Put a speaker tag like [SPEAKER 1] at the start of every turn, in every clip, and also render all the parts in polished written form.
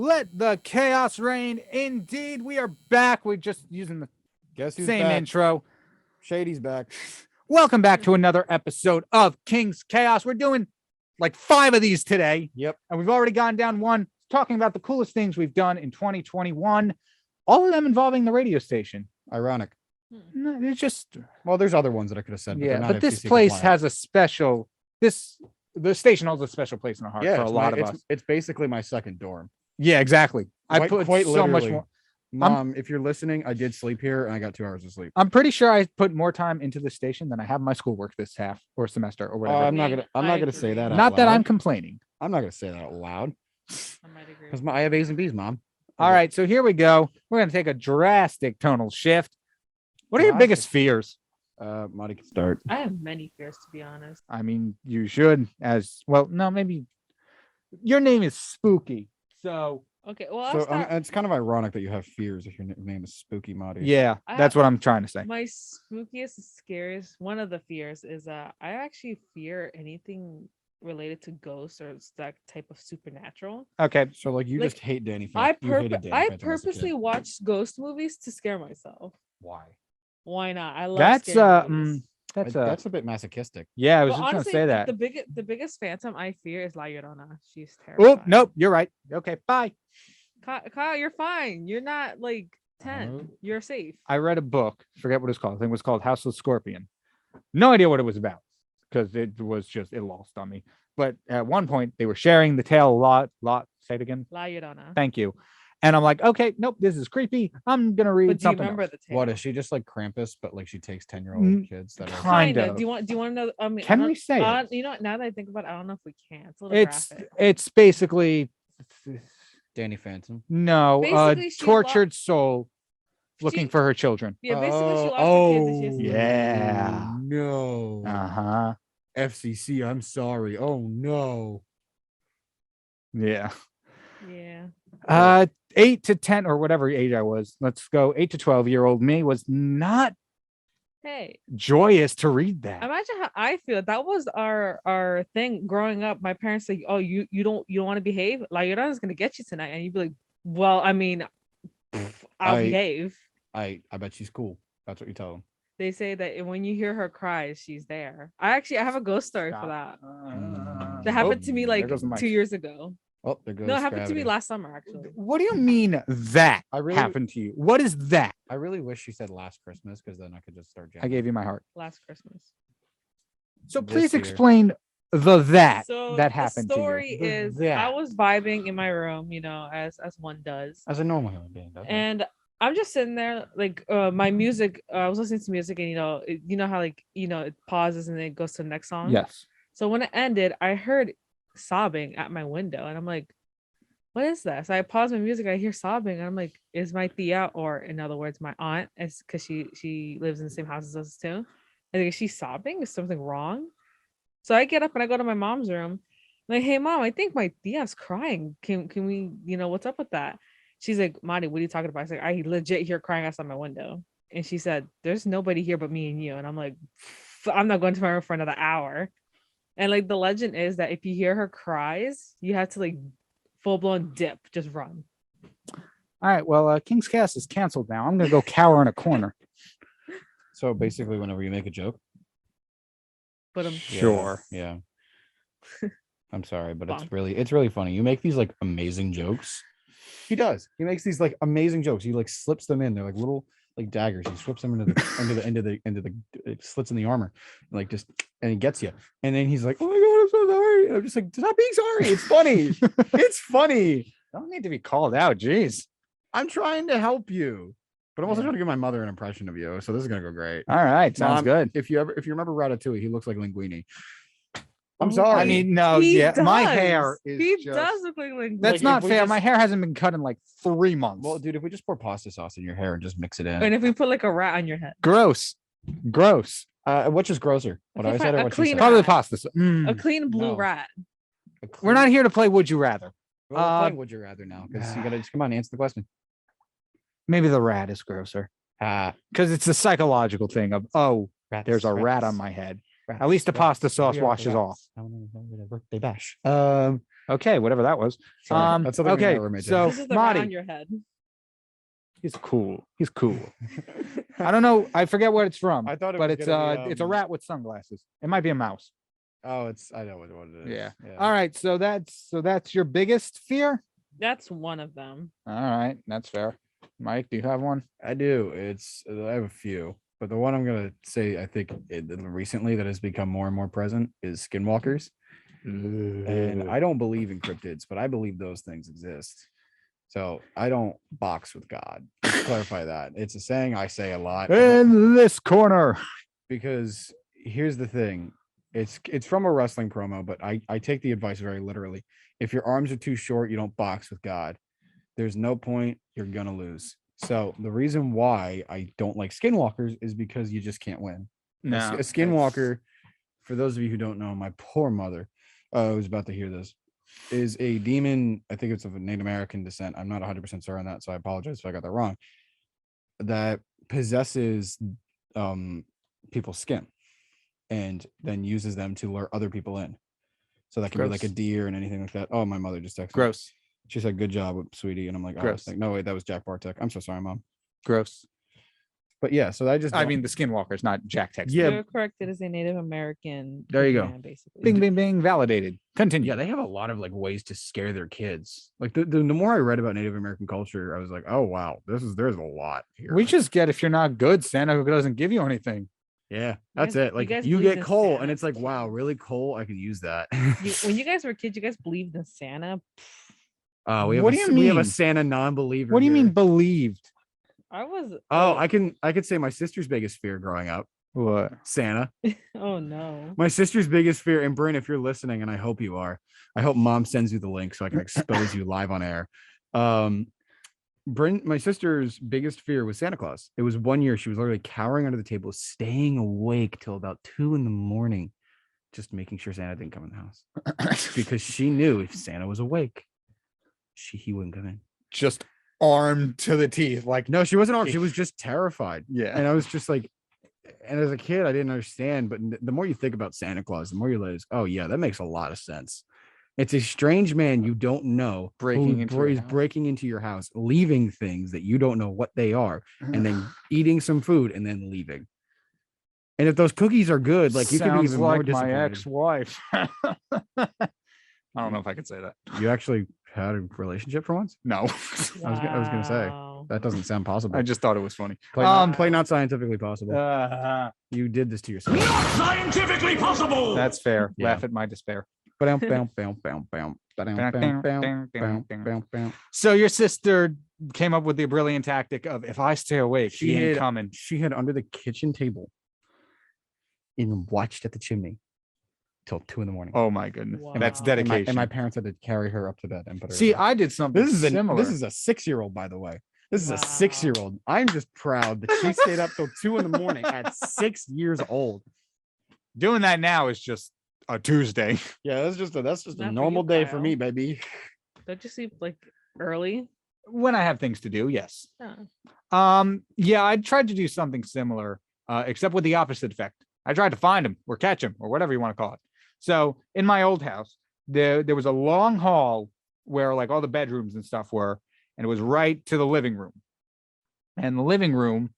[SPEAKER 1] Let the chaos reign. Indeed, we are back. We're just using the same intro.
[SPEAKER 2] Shady's back.
[SPEAKER 1] Welcome back to another episode of King's Chaos. We're doing like 5 of these today.
[SPEAKER 2] Yep.
[SPEAKER 1] And we've already gone down one talking about the coolest things we've done in 2021. All of them involving the radio station.
[SPEAKER 2] Ironic.
[SPEAKER 1] No, it's just...
[SPEAKER 2] Well, there's other ones that I could have said.
[SPEAKER 1] But this place has a special... The station holds a special place in our heart for a lot of us.
[SPEAKER 2] It's basically my second dorm.
[SPEAKER 1] Yeah, exactly. I put
[SPEAKER 2] quite
[SPEAKER 1] so much
[SPEAKER 2] literally.
[SPEAKER 1] more.
[SPEAKER 2] Mom, if you're listening, I did sleep here and I got 2 hours of sleep.
[SPEAKER 1] I'm pretty sure I put more time into the station than I have my schoolwork this half or semester or whatever.
[SPEAKER 2] I'm not gonna say that.
[SPEAKER 1] Not that I'm complaining.
[SPEAKER 2] I'm not gonna say that out loud.
[SPEAKER 3] I might agree.
[SPEAKER 2] Because I have A's and B's, Mom.
[SPEAKER 1] All right, so here we go. We're gonna take a drastic tonal shift. What are your biggest fears?
[SPEAKER 2] Marty can start.
[SPEAKER 3] I have many fears, to be honest.
[SPEAKER 1] I mean, you should as well. No, maybe your name is Spooky. So
[SPEAKER 3] Okay, well,
[SPEAKER 2] So it's kind of ironic that you have fears if your name is Spooky Marty.
[SPEAKER 1] yeah, that's what I'm trying to say.
[SPEAKER 3] My spookiest, scariest, one of the fears is I actually fear anything related to ghosts or that type of supernatural.
[SPEAKER 1] Okay,
[SPEAKER 2] So like you
[SPEAKER 3] Like,
[SPEAKER 2] just hate Danny
[SPEAKER 3] I
[SPEAKER 2] Phantom. You hated Danny Phantom as a
[SPEAKER 3] purposely
[SPEAKER 2] kid.
[SPEAKER 3] watch ghost movies to scare myself.
[SPEAKER 2] Why?
[SPEAKER 3] Why not? I love
[SPEAKER 1] that's
[SPEAKER 3] scary movies.
[SPEAKER 1] that's
[SPEAKER 2] a bit masochistic.
[SPEAKER 1] yeah. I was
[SPEAKER 3] But
[SPEAKER 1] just
[SPEAKER 3] honestly,
[SPEAKER 1] trying to say that.
[SPEAKER 3] the biggest phantom I fear is La Llorona. She's terrible.
[SPEAKER 1] Oh nope, you're right. Okay, bye.
[SPEAKER 3] Kyle, you're fine. You're not like 10.
[SPEAKER 2] Oh.
[SPEAKER 3] You're safe.
[SPEAKER 1] I read a book. Forget what it's called. I think it was called House of Scorpion. No idea what it was about because it lost on me. But at one point they were sharing the tale a lot. Say it again.
[SPEAKER 3] La Llorona.
[SPEAKER 1] Thank you. And I'm like, okay, nope, this is creepy. I'm gonna read
[SPEAKER 3] But do you
[SPEAKER 1] something
[SPEAKER 3] remember
[SPEAKER 1] else.
[SPEAKER 3] the tale?
[SPEAKER 2] What is she just like Krampus, but like she takes 10-year-old
[SPEAKER 1] Mm,
[SPEAKER 2] kids that are
[SPEAKER 1] kind
[SPEAKER 3] Kinda.
[SPEAKER 1] of.
[SPEAKER 3] Do you want to know? I mean,
[SPEAKER 1] Can we say it?
[SPEAKER 3] You know what? Now that I think about it, I don't know if we can. It's a little
[SPEAKER 1] It's
[SPEAKER 3] graphic.
[SPEAKER 1] basically
[SPEAKER 2] Danny Phantom.
[SPEAKER 1] no
[SPEAKER 3] Basically, she
[SPEAKER 1] tortured soul looking
[SPEAKER 3] She-
[SPEAKER 1] for her children.
[SPEAKER 3] Yeah, basically she lost her kids and she has to
[SPEAKER 1] yeah.
[SPEAKER 2] No.
[SPEAKER 1] Uh-huh.
[SPEAKER 2] FCC, I'm sorry. Oh no.
[SPEAKER 1] Yeah.
[SPEAKER 3] Yeah.
[SPEAKER 1] 8 to 10 or whatever age I was. Let's go 8 to 12-year-old me was not
[SPEAKER 3] Hey,
[SPEAKER 1] joyous to read that.
[SPEAKER 3] imagine how I feel. That was our thing growing up. My parents like, oh, you don't want to behave. La Llorona's gonna get you tonight, and you'd be like, well, I mean, I'll behave.
[SPEAKER 2] I bet she's cool. That's what you tell them.
[SPEAKER 3] They say that when you hear her cry, she's there. I have a ghost story for that. That happened to me
[SPEAKER 1] there
[SPEAKER 3] like
[SPEAKER 1] goes the mic.
[SPEAKER 3] 2 years ago.
[SPEAKER 2] Oh, there goes.
[SPEAKER 3] No, it happened to me
[SPEAKER 2] gravity.
[SPEAKER 3] last summer actually.
[SPEAKER 1] What do you mean that
[SPEAKER 2] I really-
[SPEAKER 1] happened to you? What is that?
[SPEAKER 2] I really wish she said last Christmas because then I could just start.
[SPEAKER 1] I gave you my heart.
[SPEAKER 3] Last Christmas.
[SPEAKER 1] So
[SPEAKER 2] This
[SPEAKER 1] please
[SPEAKER 2] year.
[SPEAKER 1] explain that
[SPEAKER 3] So
[SPEAKER 1] that
[SPEAKER 3] the
[SPEAKER 1] happened
[SPEAKER 3] story
[SPEAKER 1] to you.
[SPEAKER 3] is
[SPEAKER 2] that.
[SPEAKER 3] I was vibing in my room, as one does.
[SPEAKER 2] as a normal human being. Does.
[SPEAKER 3] And I'm just sitting there, like my music. I was listening to music, and you know how it pauses and then it goes to the next song.
[SPEAKER 1] Yes.
[SPEAKER 3] So when it ended, I heard sobbing at my window, and I'm like, "What is that?" So I paused my music. I hear sobbing, and I'm like, "Is my tia, or in other words, my aunt, is because she lives in the same house as us too? I think, is she sobbing? Is something wrong?" So I get up and I go to my mom's room. I'm like, "Hey, mom, I think my tia's crying. Can we, what's up with that?" She's like, "Marty, what are you talking about?" I was like, "I legit hear crying outside my window." And she said, "There's nobody here but me and you." And I'm like, I'm not going to my room for another hour. And like the legend is that if you hear her cries, you have to like full blown dip, just run.
[SPEAKER 1] All right. Well, King's Cast is canceled now. I'm gonna go cower in a corner.
[SPEAKER 2] So basically, whenever you make a joke,
[SPEAKER 3] But
[SPEAKER 1] Sure.
[SPEAKER 2] Yeah. I'm sorry, but
[SPEAKER 3] Bonk.
[SPEAKER 2] it's really funny. You make these like amazing jokes. He does. He makes these like amazing jokes. He like slips them in. They're like little like daggers. He slips them into the it slits in the armor, like just and he gets you. And then he's like, "Oh my god, I'm so sorry." And I'm just like, "Stop being sorry. It's funny. It's funny.
[SPEAKER 1] Don't need to be called out. Jeez.
[SPEAKER 2] I'm trying to help you." But I'm also
[SPEAKER 1] Yeah.
[SPEAKER 2] trying to give my mother an impression of you, so this is gonna go great.
[SPEAKER 1] All right. Sounds
[SPEAKER 2] Mom,
[SPEAKER 1] good.
[SPEAKER 2] If you remember Ratatouille, he looks like Linguini. I'm
[SPEAKER 3] Oh,
[SPEAKER 2] sorry.
[SPEAKER 1] I mean, no,
[SPEAKER 3] He
[SPEAKER 1] yeah. My
[SPEAKER 3] does.
[SPEAKER 1] hair is
[SPEAKER 3] He
[SPEAKER 1] just...
[SPEAKER 3] does look like
[SPEAKER 1] That's
[SPEAKER 2] Like,
[SPEAKER 1] not
[SPEAKER 2] if we
[SPEAKER 1] fair.
[SPEAKER 2] just-
[SPEAKER 1] My hair hasn't been cut in like 3 months.
[SPEAKER 2] well, dude, if we just pour pasta sauce in your hair and just mix it in,
[SPEAKER 3] And if we put like a rat on your head,
[SPEAKER 1] Gross.
[SPEAKER 2] which is grosser? What
[SPEAKER 3] Okay,
[SPEAKER 2] I said
[SPEAKER 3] fine,
[SPEAKER 2] or
[SPEAKER 3] a
[SPEAKER 2] what she
[SPEAKER 3] clean
[SPEAKER 2] said?
[SPEAKER 1] Probably the
[SPEAKER 3] rat.
[SPEAKER 1] pasta.
[SPEAKER 3] a clean blue
[SPEAKER 2] No.
[SPEAKER 3] rat.
[SPEAKER 1] We're not here to play Would You Rather.
[SPEAKER 2] We're playing Would You Rather now because you gotta just come on, answer the question.
[SPEAKER 1] Maybe the rat is grosser
[SPEAKER 2] Ah,
[SPEAKER 1] because it's the psychological thing of, oh, there's a rat on my head. At least the pasta sauce washes off.
[SPEAKER 2] Birthday bash.
[SPEAKER 1] Okay, whatever that was.
[SPEAKER 2] Sorry, that's something we
[SPEAKER 1] okay,
[SPEAKER 2] never made
[SPEAKER 1] so
[SPEAKER 3] This is the
[SPEAKER 1] Marty,
[SPEAKER 3] around your head.
[SPEAKER 1] he's cool. He's cool. I don't know. I forget what it's from.
[SPEAKER 2] I thought it
[SPEAKER 1] but
[SPEAKER 2] was
[SPEAKER 1] it's
[SPEAKER 2] gonna be,
[SPEAKER 1] it's a rat with sunglasses. It might be a mouse.
[SPEAKER 2] Oh, I know what it is.
[SPEAKER 1] Yeah. All right. So that's your biggest fear.
[SPEAKER 3] That's one of them.
[SPEAKER 1] All right, that's fair. Mike, do you have one?
[SPEAKER 2] I do. I have a few, but the one I'm gonna say I think recently that has become more and more present is skinwalkers. And I don't believe in cryptids, but I believe those things exist. So I don't box with God. Let's clarify that. It's a saying I say a lot.
[SPEAKER 1] In this corner.
[SPEAKER 2] Because here's the thing. It's from a wrestling promo, but I take the advice very literally. If your arms are too short, you don't box with God. There's no point, you're gonna lose. So the reason why I don't like skinwalkers is because you just can't win.
[SPEAKER 1] No,
[SPEAKER 2] A skinwalker, for those of you who don't know, my poor mother who's about to hear this, is a demon. I think it's of a Native American descent. I'm not 100% sure on that, so I apologize if I got that wrong. That possesses people's skin and then uses them to lure other people in. So that can be like a deer and anything like that. Oh, my mother just texted me.
[SPEAKER 1] Gross.
[SPEAKER 2] She said, "Good job, sweetie," and I'm like, "Oh,
[SPEAKER 1] Gross.
[SPEAKER 2] no, wait, that was Jack Bartek. I'm so sorry, Mom."
[SPEAKER 1] Gross.
[SPEAKER 2] But yeah, so I
[SPEAKER 1] I mean the skinwalkers, not Jack Tex.
[SPEAKER 2] Yeah.
[SPEAKER 3] You're correct. It is a Native American.
[SPEAKER 2] There you go.
[SPEAKER 3] man, basically.
[SPEAKER 1] Bing, bing, bing. Validated. Continue.
[SPEAKER 2] Yeah, they have a lot of like ways to scare their kids. Like the more I read about Native American culture, I was like, oh wow, there's a lot here.
[SPEAKER 1] We just get if you're not good, Santa doesn't give you anything.
[SPEAKER 2] Yeah, that's
[SPEAKER 3] guys-
[SPEAKER 2] it. Like
[SPEAKER 3] guys
[SPEAKER 2] you
[SPEAKER 3] believe
[SPEAKER 2] get
[SPEAKER 3] in
[SPEAKER 2] coal,
[SPEAKER 3] Santa.
[SPEAKER 2] and it's like, wow, really coal? I can use that.
[SPEAKER 3] When you guys were kids, you guys believed in Santa.
[SPEAKER 1] What do you
[SPEAKER 2] We have a
[SPEAKER 1] mean?
[SPEAKER 2] Santa non-believer.
[SPEAKER 1] What do you
[SPEAKER 2] here.
[SPEAKER 1] mean believed?
[SPEAKER 3] I was.
[SPEAKER 2] Oh, I could say my sister's biggest fear growing up,
[SPEAKER 1] What?
[SPEAKER 2] Santa.
[SPEAKER 3] Oh no.
[SPEAKER 2] My sister's biggest fear, and Bryn, if you're listening, and I hope you are, I hope Mom sends you the link so I can expose you live on air. Bryn, my sister's biggest fear was Santa Claus. It was one year she was literally cowering under the table, staying awake till about 2 a.m, just making sure Santa didn't come in the house because she knew if Santa was awake, he wouldn't come in.
[SPEAKER 1] Just armed to the teeth, like
[SPEAKER 2] No, she wasn't armed. She was just terrified.
[SPEAKER 1] yeah.
[SPEAKER 2] And I was just like, and as a kid, I didn't understand. But the more you think about Santa Claus, the more you realize, oh yeah, that makes a lot of sense. It's a strange man you don't know
[SPEAKER 1] Breaking into your
[SPEAKER 2] is
[SPEAKER 1] house.
[SPEAKER 2] breaking into your house, leaving things that you don't know what they are, and then eating some food and then leaving. And if those cookies are good, like you could be
[SPEAKER 1] Sounds
[SPEAKER 2] even more
[SPEAKER 1] like my
[SPEAKER 2] disappointed.
[SPEAKER 1] ex-wife. I don't know if I could say that.
[SPEAKER 2] You actually had a relationship for once?
[SPEAKER 1] No,
[SPEAKER 2] I was gonna say.
[SPEAKER 3] Wow.
[SPEAKER 2] That doesn't sound possible.
[SPEAKER 1] I just thought it was funny.
[SPEAKER 2] Play not scientifically possible.
[SPEAKER 1] Uh,
[SPEAKER 2] You did this to yourself.
[SPEAKER 4] Not scientifically possible.
[SPEAKER 1] that's fair.
[SPEAKER 2] Yeah.
[SPEAKER 1] Laugh at my despair.
[SPEAKER 2] She
[SPEAKER 1] So your sister came up with the brilliant tactic of if I stay awake, she ain't coming.
[SPEAKER 2] had under the kitchen table and watched at the chimney till 2 a.m.
[SPEAKER 1] Oh my goodness, that's
[SPEAKER 3] Wow.
[SPEAKER 1] dedication.
[SPEAKER 2] And my parents had to carry her up to bed and put her.
[SPEAKER 1] See,
[SPEAKER 2] to bed.
[SPEAKER 1] I did something
[SPEAKER 2] this is
[SPEAKER 1] similar.
[SPEAKER 2] this is a 6-year-old, by the way. This is
[SPEAKER 3] Wow.
[SPEAKER 2] a 6-year-old. I'm just proud that she stayed up till 2 a.m. at 6 years old.
[SPEAKER 1] Doing that now is just a Tuesday.
[SPEAKER 2] Yeah, that's just a
[SPEAKER 3] Not for you,
[SPEAKER 2] normal day for
[SPEAKER 3] Kyle.
[SPEAKER 2] me, baby.
[SPEAKER 3] Don't you sleep like early?
[SPEAKER 1] When I have things to do, yes.
[SPEAKER 3] No.
[SPEAKER 1] Yeah, I tried to do something similar, except with the opposite effect. I tried to find him or catch him or whatever you want to call it. So in my old house, there was a long hall where like all the bedrooms and stuff were, and it was right to the living room. And the living room,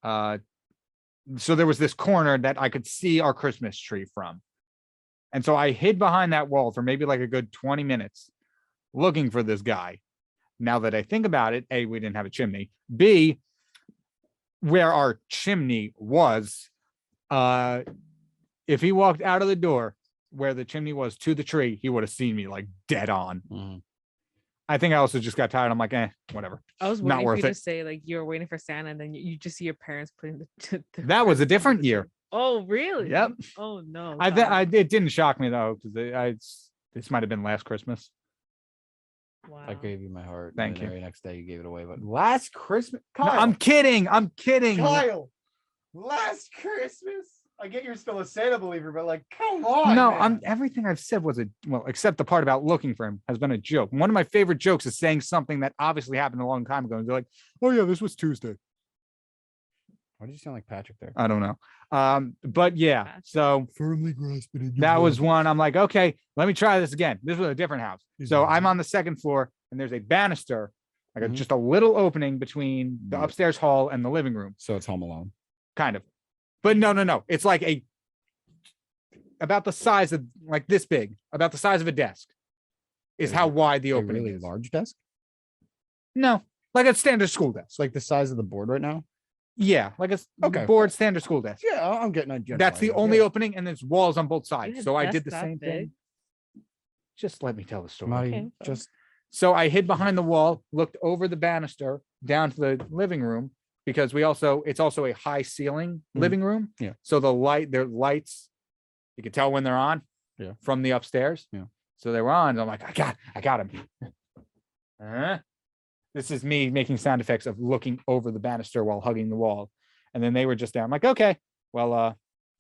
[SPEAKER 1] so there was this corner that I could see our Christmas tree from. And so I hid behind that wall for maybe like a good 20 minutes looking for this guy. Now that I think about it, A, we didn't have a chimney. B, where our chimney was, if he walked out of the door where the chimney was to the tree, he would have seen me like dead on. I think I also just got tired. I'm like, whatever.
[SPEAKER 3] I was
[SPEAKER 1] Not
[SPEAKER 3] waiting for
[SPEAKER 1] worth
[SPEAKER 3] you to
[SPEAKER 1] it.
[SPEAKER 3] say like you were waiting for Santa, and then you just see your parents putting the
[SPEAKER 1] That was a
[SPEAKER 3] presents under
[SPEAKER 1] different
[SPEAKER 3] the
[SPEAKER 1] year.
[SPEAKER 3] tree. Oh, really?
[SPEAKER 1] Yep.
[SPEAKER 3] Oh no.
[SPEAKER 1] It didn't shock me though, because this might have been last Christmas.
[SPEAKER 3] Wow.
[SPEAKER 2] I gave you my heart.
[SPEAKER 1] Thank
[SPEAKER 2] and
[SPEAKER 1] you.
[SPEAKER 2] the very next day you gave it away. But last Christmas,
[SPEAKER 1] No, I'm kidding. I'm kidding.
[SPEAKER 2] Kyle, last Christmas. I get you're still a Santa believer, but like, come on.
[SPEAKER 1] No,
[SPEAKER 2] man.
[SPEAKER 1] everything I've said was except the part about looking for him has been a joke. One of my favorite jokes is saying something that obviously happened a long time ago. And they're like, oh yeah, this was Tuesday.
[SPEAKER 2] Why did you sound like Patrick there?
[SPEAKER 1] I don't know. But yeah, so
[SPEAKER 2] Firmly grasp it in your
[SPEAKER 1] that was
[SPEAKER 2] hand.
[SPEAKER 1] one. I'm like, okay, let me try this again. This was a different house. So I'm on the second floor, and there's a banister, like
[SPEAKER 2] Mhm.
[SPEAKER 1] just a little opening between the
[SPEAKER 2] Yeah.
[SPEAKER 1] upstairs hall and the living room,
[SPEAKER 2] So it's Home Alone.
[SPEAKER 1] kind of. But no. It's like about the size of like this big, about the size of a desk, is how wide the
[SPEAKER 2] A
[SPEAKER 1] opening
[SPEAKER 2] really
[SPEAKER 1] is.
[SPEAKER 2] large desk,
[SPEAKER 1] No, like a standard school desk.
[SPEAKER 2] like the size of the board right now.
[SPEAKER 1] Yeah, like a
[SPEAKER 2] Okay.
[SPEAKER 1] board standard school desk.
[SPEAKER 2] Yeah, I'm getting a general
[SPEAKER 1] That's the
[SPEAKER 2] idea.
[SPEAKER 1] only
[SPEAKER 2] Yeah.
[SPEAKER 1] opening, and there's walls on both sides.
[SPEAKER 3] had
[SPEAKER 1] So I did
[SPEAKER 3] desks
[SPEAKER 1] the
[SPEAKER 3] that
[SPEAKER 1] same thing.
[SPEAKER 3] big?
[SPEAKER 1] Just let me tell the story.
[SPEAKER 2] Marty,
[SPEAKER 3] Okay.
[SPEAKER 2] just
[SPEAKER 1] So I hid behind the wall, looked over the banister down to the living room because it's also a high ceiling
[SPEAKER 2] Mhm.
[SPEAKER 1] living room.
[SPEAKER 2] Yeah.
[SPEAKER 1] So their lights, you can tell when they're on.
[SPEAKER 2] Yeah.
[SPEAKER 1] From the upstairs.
[SPEAKER 2] Yeah.
[SPEAKER 1] So they were on. And I'm like, I got him. This is me making sound effects of looking over the banister while hugging the wall. And then they were just down. I'm like, okay, well, I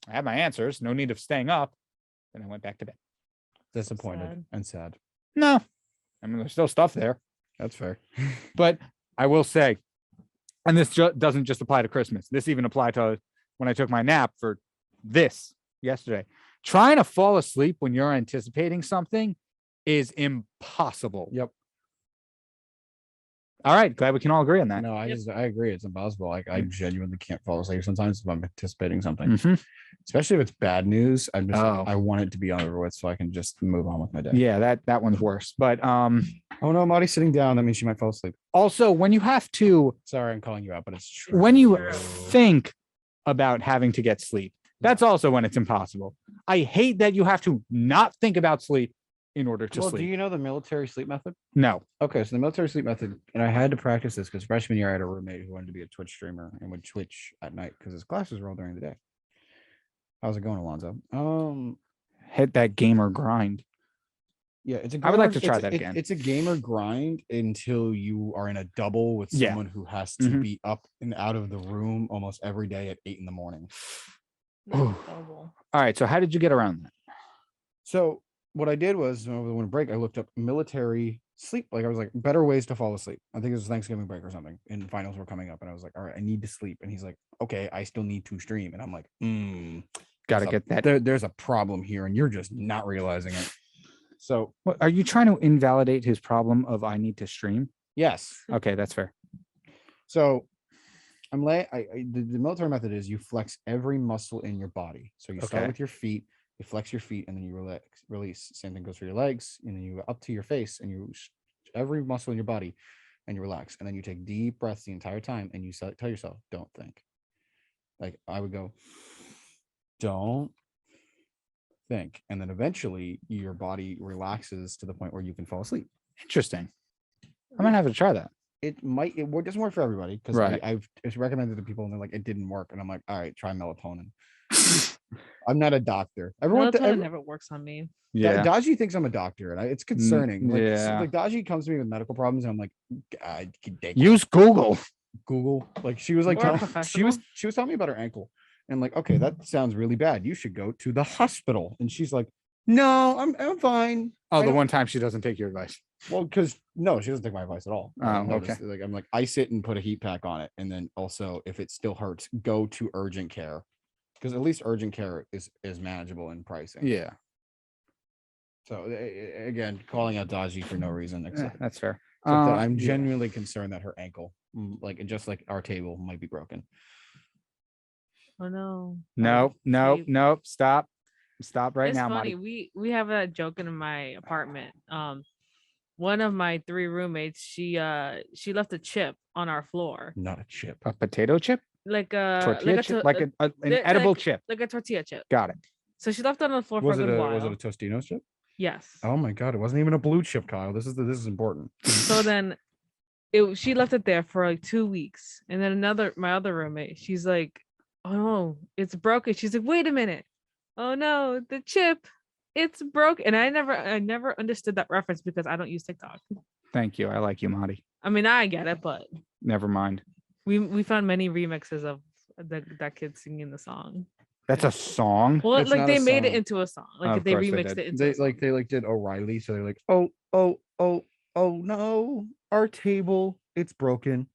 [SPEAKER 1] have my answers. No need of staying up. And I went back to bed.
[SPEAKER 2] disappointed
[SPEAKER 3] Sad.
[SPEAKER 2] and sad.
[SPEAKER 1] No, I mean, there's still stuff there.
[SPEAKER 2] That's fair.
[SPEAKER 1] But I will say, and this doesn't just apply to Christmas. This even applied to when I took my nap for this yesterday. Trying to fall asleep when you're anticipating something is impossible.
[SPEAKER 2] Yep.
[SPEAKER 1] All right, glad we can all agree on that.
[SPEAKER 2] No, I agree. It's impossible. Like I
[SPEAKER 1] Mm.
[SPEAKER 2] genuinely can't fall asleep sometimes if I'm anticipating something,
[SPEAKER 1] Mhm.
[SPEAKER 2] especially if it's bad news.
[SPEAKER 1] Oh.
[SPEAKER 2] I want it to be over with so I can just move on with my day.
[SPEAKER 1] Yeah, that one's worse. But
[SPEAKER 2] Oh no, Marty's sitting down. That means she might fall asleep.
[SPEAKER 1] also when you have to,
[SPEAKER 2] Sorry, I'm calling you out, but it's true.
[SPEAKER 1] when you think about having to get sleep, that's also when it's impossible. I hate that you have to not think about sleep in order to
[SPEAKER 2] Well,
[SPEAKER 1] sleep.
[SPEAKER 2] do you know the military sleep method?
[SPEAKER 1] No.
[SPEAKER 2] Okay, so the military sleep method, and I had to practice this because freshman year I had a roommate who wanted to be a Twitch streamer and would Twitch at night because his classes were all during the day. How's it going, Alonzo?
[SPEAKER 1] Hit that gamer grind.
[SPEAKER 2] Yeah, it's a.
[SPEAKER 1] I would like
[SPEAKER 2] gamer-
[SPEAKER 1] to try
[SPEAKER 2] it's-
[SPEAKER 1] that again.
[SPEAKER 2] It's a gamer grind until you are in a double with
[SPEAKER 1] Yeah.
[SPEAKER 2] someone who has to
[SPEAKER 1] Mhm.
[SPEAKER 2] be up and out of the room almost every day at 8 a.m.
[SPEAKER 1] Ooh.
[SPEAKER 3] Double.
[SPEAKER 1] All right. So how did you get around that?
[SPEAKER 2] So what I did was over the winter break, I looked up military sleep. Like I was like, better ways to fall asleep. I think it was Thanksgiving break or something, and finals were coming up, and I was like, all right, I need to sleep. And he's like, okay, I still need to stream, and I'm like,
[SPEAKER 1] Got to
[SPEAKER 2] there's a-
[SPEAKER 1] get that.
[SPEAKER 2] there's a problem here, and you're just not realizing it. So
[SPEAKER 1] What, are you trying to invalidate his problem of I need to stream?
[SPEAKER 2] yes,
[SPEAKER 1] Okay, that's fair.
[SPEAKER 2] so the military method is you flex every muscle in your body. So you start
[SPEAKER 1] Okay.
[SPEAKER 2] with your feet, you flex your feet, and then you release. Same thing goes for your legs, and then you go up to your face, and you every muscle in your body, and you relax, and then you take deep breaths the entire time, and you tell yourself, "Don't think." Like I would go, "Don't think," and then eventually your body relaxes to the point where you can fall asleep.
[SPEAKER 1] Interesting. I'm gonna have to try that.
[SPEAKER 2] It doesn't work for everybody because
[SPEAKER 1] Right.
[SPEAKER 2] it's recommended to people and they're like, it didn't work, and I'm like, all right, try melatonin. I'm not a doctor.
[SPEAKER 3] Melatonin never works on me.
[SPEAKER 1] Yeah.
[SPEAKER 2] Daji thinks I'm a doctor, and it's concerning. Like,
[SPEAKER 1] yeah.
[SPEAKER 2] like Daji comes to me with medical problems, and I'm like, God,
[SPEAKER 1] Use Google.
[SPEAKER 2] Google. Like she was like,
[SPEAKER 3] Or a
[SPEAKER 2] she was telling me about her ankle, and I'm like, okay, that sounds really bad. You should go to the hospital. And she's like, no, I'm fine.
[SPEAKER 1] Oh,
[SPEAKER 2] I
[SPEAKER 1] the
[SPEAKER 2] don't-
[SPEAKER 1] one time she doesn't take your advice.
[SPEAKER 2] Well, because no, she doesn't take my advice at all.
[SPEAKER 1] Oh,
[SPEAKER 2] I've noticed,
[SPEAKER 1] okay.
[SPEAKER 2] Like I'm like, I sit and put a heat pack on it, and then also if it still hurts, go to urgent care, because at least urgent care is manageable in pricing.
[SPEAKER 1] Yeah,
[SPEAKER 2] So again, calling out Daji for no reason, except
[SPEAKER 1] that's fair.
[SPEAKER 2] that I'm
[SPEAKER 1] Yeah.
[SPEAKER 2] genuinely concerned that her ankle, like just like our table, might be broken.
[SPEAKER 3] Oh no.
[SPEAKER 1] Nope. Stop right
[SPEAKER 3] It's
[SPEAKER 1] now,
[SPEAKER 3] funny.
[SPEAKER 1] Marty.
[SPEAKER 3] We have a joke in my apartment. One of my 3 roommates, she left a chip on our floor,
[SPEAKER 2] Not a chip.
[SPEAKER 1] A potato chip,
[SPEAKER 3] like a
[SPEAKER 1] tortilla chip, like an edible chip.
[SPEAKER 3] like a tortilla chip.
[SPEAKER 1] Got it.
[SPEAKER 3] So she left it on the floor
[SPEAKER 2] Was
[SPEAKER 3] for
[SPEAKER 2] it
[SPEAKER 3] a good
[SPEAKER 2] a
[SPEAKER 3] while.
[SPEAKER 2] was it a Tostino's chip?
[SPEAKER 3] Yes.
[SPEAKER 2] Oh my god, it wasn't even a blue chip, Kyle. This is important.
[SPEAKER 3] So then she left it there for like 2 weeks. And then my other roommate, she's like, oh no, it's broken. She's like, wait a minute. Oh no, the chip, it's broke. And I never understood that reference because I don't use TikTok.
[SPEAKER 1] Thank you. I like you, Marty.
[SPEAKER 3] I mean, I get it, but
[SPEAKER 1] Never mind.
[SPEAKER 3] we found many remixes of that kid singing the song.
[SPEAKER 1] That's a song.
[SPEAKER 3] Well,
[SPEAKER 2] It's
[SPEAKER 3] like
[SPEAKER 2] not
[SPEAKER 3] they
[SPEAKER 2] a
[SPEAKER 3] made it
[SPEAKER 2] song.
[SPEAKER 3] into a song. Like
[SPEAKER 1] Of
[SPEAKER 3] they
[SPEAKER 1] course they
[SPEAKER 3] remixed
[SPEAKER 1] did.
[SPEAKER 3] it into a song.
[SPEAKER 2] They did O'Reilly, so they're like, oh no, our table, it's broken.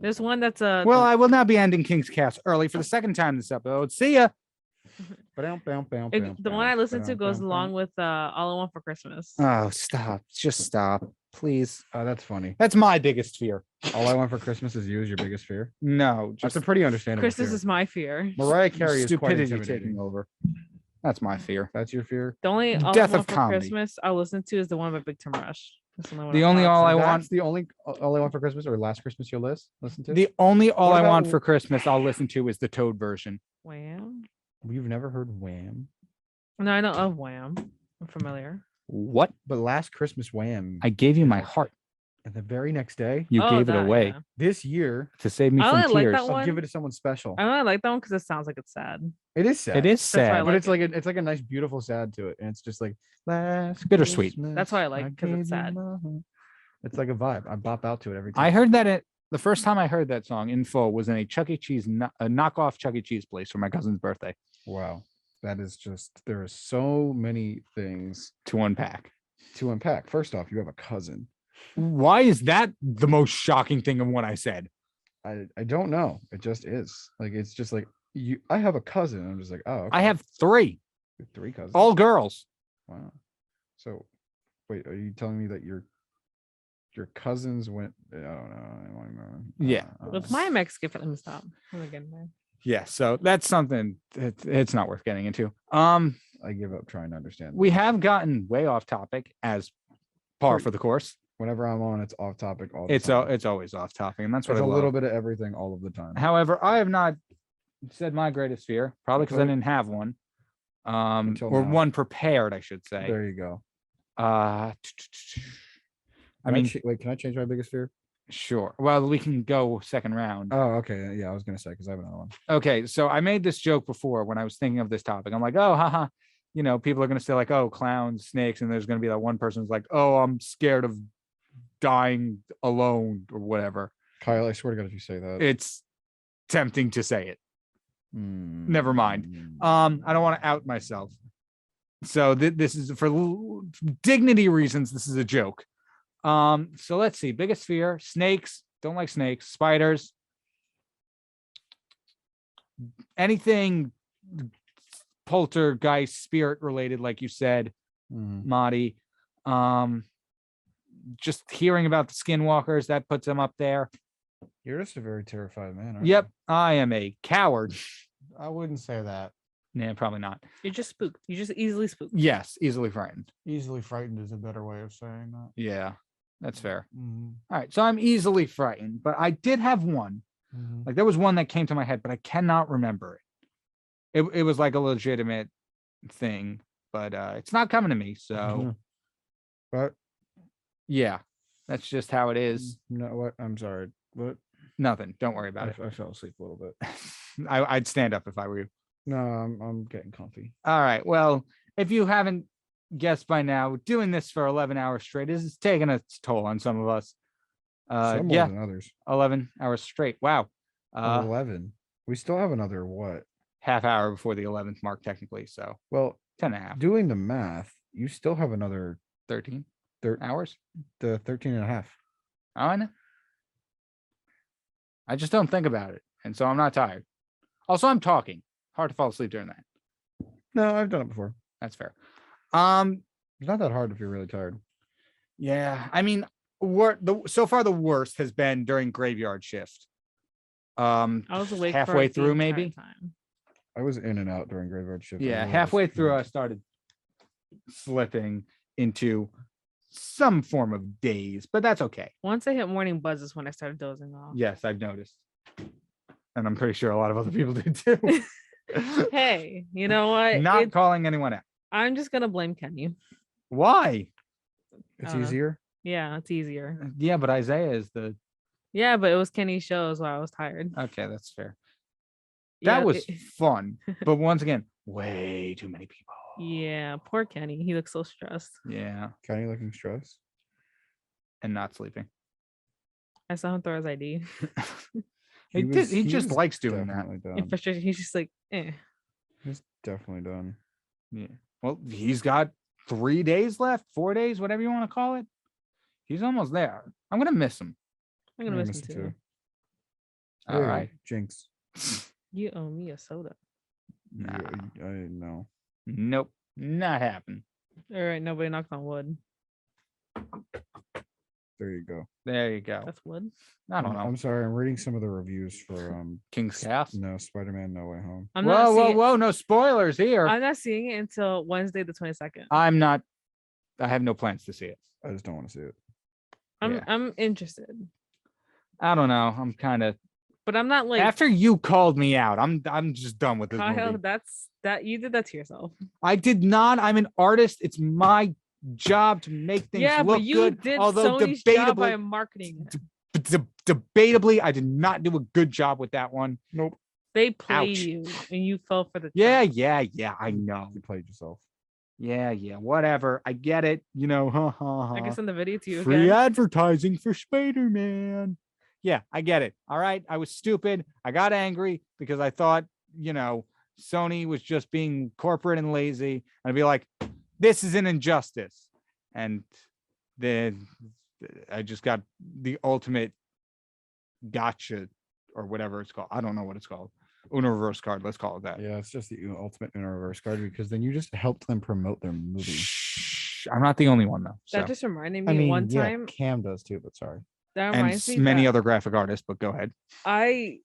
[SPEAKER 3] There's one that's a
[SPEAKER 1] Well, I will now be ending King's Cast early for the second time this episode. See ya.
[SPEAKER 3] the one I listen to goes along with All I Want for Christmas.
[SPEAKER 1] Oh, stop. Just stop. Please.
[SPEAKER 2] Oh, that's funny.
[SPEAKER 1] That's my biggest fear.
[SPEAKER 2] All I Want for Christmas is you is your biggest fear.
[SPEAKER 1] No,
[SPEAKER 2] That's
[SPEAKER 1] just
[SPEAKER 2] a pretty understandable
[SPEAKER 3] Christmas
[SPEAKER 2] fear.
[SPEAKER 3] is my fear.
[SPEAKER 2] Mariah Carey is quite
[SPEAKER 1] stupidity
[SPEAKER 2] intimidating.
[SPEAKER 1] taking over. That's my fear.
[SPEAKER 2] That's your fear.
[SPEAKER 3] The only All
[SPEAKER 1] Death
[SPEAKER 3] I
[SPEAKER 1] of
[SPEAKER 3] Want for
[SPEAKER 1] comedy.
[SPEAKER 3] Christmas I'll listen to is the one by Big Time Rush. That's the only one
[SPEAKER 1] The
[SPEAKER 3] I'll
[SPEAKER 1] only
[SPEAKER 3] pause.
[SPEAKER 1] All I
[SPEAKER 2] That's
[SPEAKER 1] Want.
[SPEAKER 2] the only All I Want for Christmas or Last Christmas you'll listen to.
[SPEAKER 1] The only All
[SPEAKER 2] What
[SPEAKER 1] I Want
[SPEAKER 2] about-
[SPEAKER 1] for Christmas I'll listen to is the Toad version.
[SPEAKER 3] Wham.
[SPEAKER 2] You've never heard Wham,
[SPEAKER 3] No, I know of Wham. I'm familiar.
[SPEAKER 1] What?
[SPEAKER 2] but Last Christmas Wham.
[SPEAKER 1] I gave you my heart.
[SPEAKER 2] And the very next day,
[SPEAKER 1] You
[SPEAKER 3] Oh,
[SPEAKER 1] gave it
[SPEAKER 3] that,
[SPEAKER 1] away
[SPEAKER 3] yeah.
[SPEAKER 2] this year,
[SPEAKER 1] to save me
[SPEAKER 3] I
[SPEAKER 1] from
[SPEAKER 3] only like
[SPEAKER 1] tears.
[SPEAKER 3] that
[SPEAKER 2] I'll
[SPEAKER 3] one.
[SPEAKER 2] give it to someone special.
[SPEAKER 3] I only like that one because it sounds like it's sad.
[SPEAKER 2] It is sad.
[SPEAKER 1] It is
[SPEAKER 3] why I
[SPEAKER 1] sad.
[SPEAKER 2] but
[SPEAKER 3] like
[SPEAKER 2] it's like it's like a nice, beautiful sad to it, and it's just like last
[SPEAKER 1] bittersweet.
[SPEAKER 2] Christmas,
[SPEAKER 3] That's why I like it, 'cause it's
[SPEAKER 2] gave you
[SPEAKER 3] sad.
[SPEAKER 2] my heart. It's like a vibe. I bop out to it every time.
[SPEAKER 1] I heard that the first time I heard that song in full was in a Chuck E. Cheese, a knockoff Chuck E. Cheese place for my cousin's birthday.
[SPEAKER 2] Wow, that is just there are so many things
[SPEAKER 1] To unpack.
[SPEAKER 2] to unpack. First off, you have a cousin.
[SPEAKER 1] Why is that the most shocking thing of what I said?
[SPEAKER 2] I don't know. It just is. Like it's just like you. I have a cousin. I'm just like, oh,
[SPEAKER 1] I
[SPEAKER 2] okay.
[SPEAKER 1] have 3,
[SPEAKER 2] You have 3 cousins.
[SPEAKER 1] all girls.
[SPEAKER 2] Wow. So, wait, are you telling me that your cousins went? I don't know. I don't remember.
[SPEAKER 1] Yeah.
[SPEAKER 3] With my Mexican, let me stop. I'm gonna get in there.
[SPEAKER 1] Yeah, so that's something it's not worth getting into.
[SPEAKER 2] I give up trying to understand.
[SPEAKER 1] We
[SPEAKER 2] this.
[SPEAKER 1] have gotten way off topic as par for the course.
[SPEAKER 2] Whenever I'm on, it's off topic. All the
[SPEAKER 1] It's
[SPEAKER 2] time.
[SPEAKER 1] it's always off topic, and that's what
[SPEAKER 2] It's
[SPEAKER 1] I
[SPEAKER 2] a
[SPEAKER 1] love.
[SPEAKER 2] little bit of everything all of the time.
[SPEAKER 1] However, I have not said my greatest fear, probably because I
[SPEAKER 2] Okay.
[SPEAKER 1] didn't have one.
[SPEAKER 2] Until
[SPEAKER 1] Or
[SPEAKER 2] now.
[SPEAKER 1] one prepared, I should say.
[SPEAKER 2] There you go.
[SPEAKER 1] I
[SPEAKER 2] I
[SPEAKER 1] mean,
[SPEAKER 2] wait, can I change my biggest fear?
[SPEAKER 1] sure. Well, we can go second round.
[SPEAKER 2] Oh, okay. Yeah, I was gonna say because I have another one.
[SPEAKER 1] Okay, so I made this joke before when I was thinking of this topic. I'm like, oh, haha, people are gonna say like, oh, clowns, snakes, and there's gonna be that one person who's like, oh, I'm scared of dying alone or whatever.
[SPEAKER 2] Kyle, I swear to God, if you say that,
[SPEAKER 1] It's tempting to say it. Never mind.
[SPEAKER 2] Mm.
[SPEAKER 1] I don't want to out myself. So this is for dignity reasons. This is a joke. So let's see. Biggest fear: snakes. Don't like snakes. Spiders. Anything poltergeist, spirit related, like you said,
[SPEAKER 2] Mhm.
[SPEAKER 1] Marty. Just hearing about the skinwalkers, that puts them up there.
[SPEAKER 2] You're just a very terrified man. aren't
[SPEAKER 1] Yep, I am a coward.
[SPEAKER 2] you? I wouldn't say that.
[SPEAKER 1] Nah, probably not.
[SPEAKER 3] You're just spooked. You just easily spooked.
[SPEAKER 1] Yes, easily frightened.
[SPEAKER 2] Easily frightened is a better way of saying that.
[SPEAKER 1] Yeah, that's fair.
[SPEAKER 2] Mhm.
[SPEAKER 1] All right, so I'm easily frightened, but I did have one.
[SPEAKER 2] Mhm.
[SPEAKER 1] Like there was one that came to my head, but I cannot remember it. It was like a legitimate thing, but it's not coming to me. So
[SPEAKER 2] Mhm. But
[SPEAKER 1] yeah, that's just how it is.
[SPEAKER 2] no, what? I'm sorry. What?
[SPEAKER 1] Nothing. Don't worry about it.
[SPEAKER 2] I fell asleep a little bit.
[SPEAKER 1] I'd stand up if I were you.
[SPEAKER 2] No, I'm getting comfy.
[SPEAKER 1] All right. Well, if you haven't guessed by now, doing this for 11 hours straight is taking a toll on some of us.
[SPEAKER 2] Some more
[SPEAKER 1] Yeah,
[SPEAKER 2] than others.
[SPEAKER 1] 11 hours straight. Wow.
[SPEAKER 2] 11. We still have another what?
[SPEAKER 1] Half hour before the 11th mark, technically. So
[SPEAKER 2] Well,
[SPEAKER 1] 10 and a half,
[SPEAKER 2] doing the math, you still have another
[SPEAKER 1] 13
[SPEAKER 2] thir-
[SPEAKER 1] hours.
[SPEAKER 2] the 13 and a half.
[SPEAKER 1] Oh, I know. I just don't think about it. And so I'm not tired. Also, I'm talking. Hard to fall asleep during that.
[SPEAKER 2] No, I've done it before.
[SPEAKER 1] That's fair.
[SPEAKER 2] It's not that hard if you're really tired.
[SPEAKER 1] Yeah. I mean, so far the worst has been during graveyard shift.
[SPEAKER 3] I was awake for,
[SPEAKER 1] halfway
[SPEAKER 3] like, the
[SPEAKER 1] through,
[SPEAKER 3] entire
[SPEAKER 1] maybe.
[SPEAKER 3] time.
[SPEAKER 2] I was in and out during graveyard shift. I
[SPEAKER 1] Yeah,
[SPEAKER 2] really
[SPEAKER 1] halfway
[SPEAKER 2] was-
[SPEAKER 1] through, I started slipping into some form of daze, but that's okay.
[SPEAKER 3] Once I hit morning buzz is when I started dozing off.
[SPEAKER 1] Yes, I've noticed. And I'm pretty sure a lot of other people did too.
[SPEAKER 3] Hey, you know what?
[SPEAKER 1] Not calling anyone out.
[SPEAKER 3] I'm just gonna blame Kenny.
[SPEAKER 1] Why?
[SPEAKER 2] It's
[SPEAKER 3] Uh,
[SPEAKER 2] easier.
[SPEAKER 3] Yeah, it's easier.
[SPEAKER 1] Yeah, but Isaiah is the
[SPEAKER 3] Yeah, but it was Kenny's shows while I was tired.
[SPEAKER 1] okay, that's fair.
[SPEAKER 3] Yeah,
[SPEAKER 1] That was
[SPEAKER 3] it-
[SPEAKER 1] fun. But once again, way too many people.
[SPEAKER 3] yeah, poor Kenny. He looks so stressed.
[SPEAKER 1] Yeah.
[SPEAKER 2] Kenny looking stressed.
[SPEAKER 1] And not sleeping.
[SPEAKER 3] I saw him throw his ID.
[SPEAKER 1] He just
[SPEAKER 2] was
[SPEAKER 1] likes doing that.
[SPEAKER 2] definitely
[SPEAKER 3] In
[SPEAKER 2] done.
[SPEAKER 3] frustration, he's just like, eh.
[SPEAKER 2] He's definitely done.
[SPEAKER 1] Yeah. Well, he's got 3 days left, 4 days, whatever you want to call it. He's almost there. I'm gonna miss him.
[SPEAKER 3] I'm gonna
[SPEAKER 2] I
[SPEAKER 3] miss
[SPEAKER 2] miss
[SPEAKER 3] him
[SPEAKER 2] it
[SPEAKER 3] too.
[SPEAKER 2] too.
[SPEAKER 1] All
[SPEAKER 2] Hey,
[SPEAKER 1] right.
[SPEAKER 2] Jinx.
[SPEAKER 3] You owe me a soda.
[SPEAKER 1] Nah.
[SPEAKER 2] I know.
[SPEAKER 1] Nope. Not happening.
[SPEAKER 3] All right, nobody knocked on wood.
[SPEAKER 2] There you go.
[SPEAKER 1] There you go.
[SPEAKER 3] That's wood.
[SPEAKER 1] I don't know.
[SPEAKER 2] I'm sorry. I'm reading some of the reviews for
[SPEAKER 1] King's Cast.
[SPEAKER 2] No, Spider-Man No Way Home.
[SPEAKER 3] I'm not
[SPEAKER 1] Whoa, whoa,
[SPEAKER 3] seeing.
[SPEAKER 1] whoa! No spoilers here.
[SPEAKER 3] I'm not seeing it until Wednesday the 22nd.
[SPEAKER 1] I'm not. I have no plans to see it.
[SPEAKER 2] I just don't want to see it.
[SPEAKER 3] I'm interested,
[SPEAKER 1] I don't know. I'm kind of.
[SPEAKER 3] but I'm not like
[SPEAKER 1] After you called me out, I'm just done with this
[SPEAKER 3] Kyle.
[SPEAKER 1] movie.
[SPEAKER 3] That you did that to yourself.
[SPEAKER 1] I did not. I'm an artist. It's my job to make things
[SPEAKER 3] Yeah,
[SPEAKER 1] look
[SPEAKER 3] but you
[SPEAKER 1] good.
[SPEAKER 3] did
[SPEAKER 1] Although
[SPEAKER 3] Sony's job by
[SPEAKER 1] debatably,
[SPEAKER 3] marketing it.
[SPEAKER 1] debatably, I did not do a good job with that one.
[SPEAKER 2] Nope.
[SPEAKER 3] They played
[SPEAKER 1] Ouch.
[SPEAKER 3] you, and you fell for the
[SPEAKER 1] Yeah,
[SPEAKER 3] trap.
[SPEAKER 1] I know.
[SPEAKER 2] You played yourself.
[SPEAKER 1] Yeah, whatever. I get it. You know,
[SPEAKER 3] I can send the video to you
[SPEAKER 1] free
[SPEAKER 3] again.
[SPEAKER 1] advertising for Spider-Man. Yeah, I get it. All right. I was stupid. I got angry because I thought, Sony was just being corporate and lazy. And I'd be like, this is an injustice. And then I just got the ultimate gotcha or whatever it's called. I don't know what it's called. Uno reverse card. Let's call it that.
[SPEAKER 2] Yeah, it's just the ultimate in a reverse card because then you just helped them promote their movie.
[SPEAKER 1] Shh, I'm not the only one though.
[SPEAKER 3] That
[SPEAKER 1] So.
[SPEAKER 3] just reminded me
[SPEAKER 2] I mean,
[SPEAKER 3] one
[SPEAKER 2] yeah,
[SPEAKER 3] time.
[SPEAKER 2] Cam does too, but sorry.
[SPEAKER 3] That
[SPEAKER 1] And
[SPEAKER 3] reminds me
[SPEAKER 1] many
[SPEAKER 3] that
[SPEAKER 1] other graphic artists, but go ahead.
[SPEAKER 3] I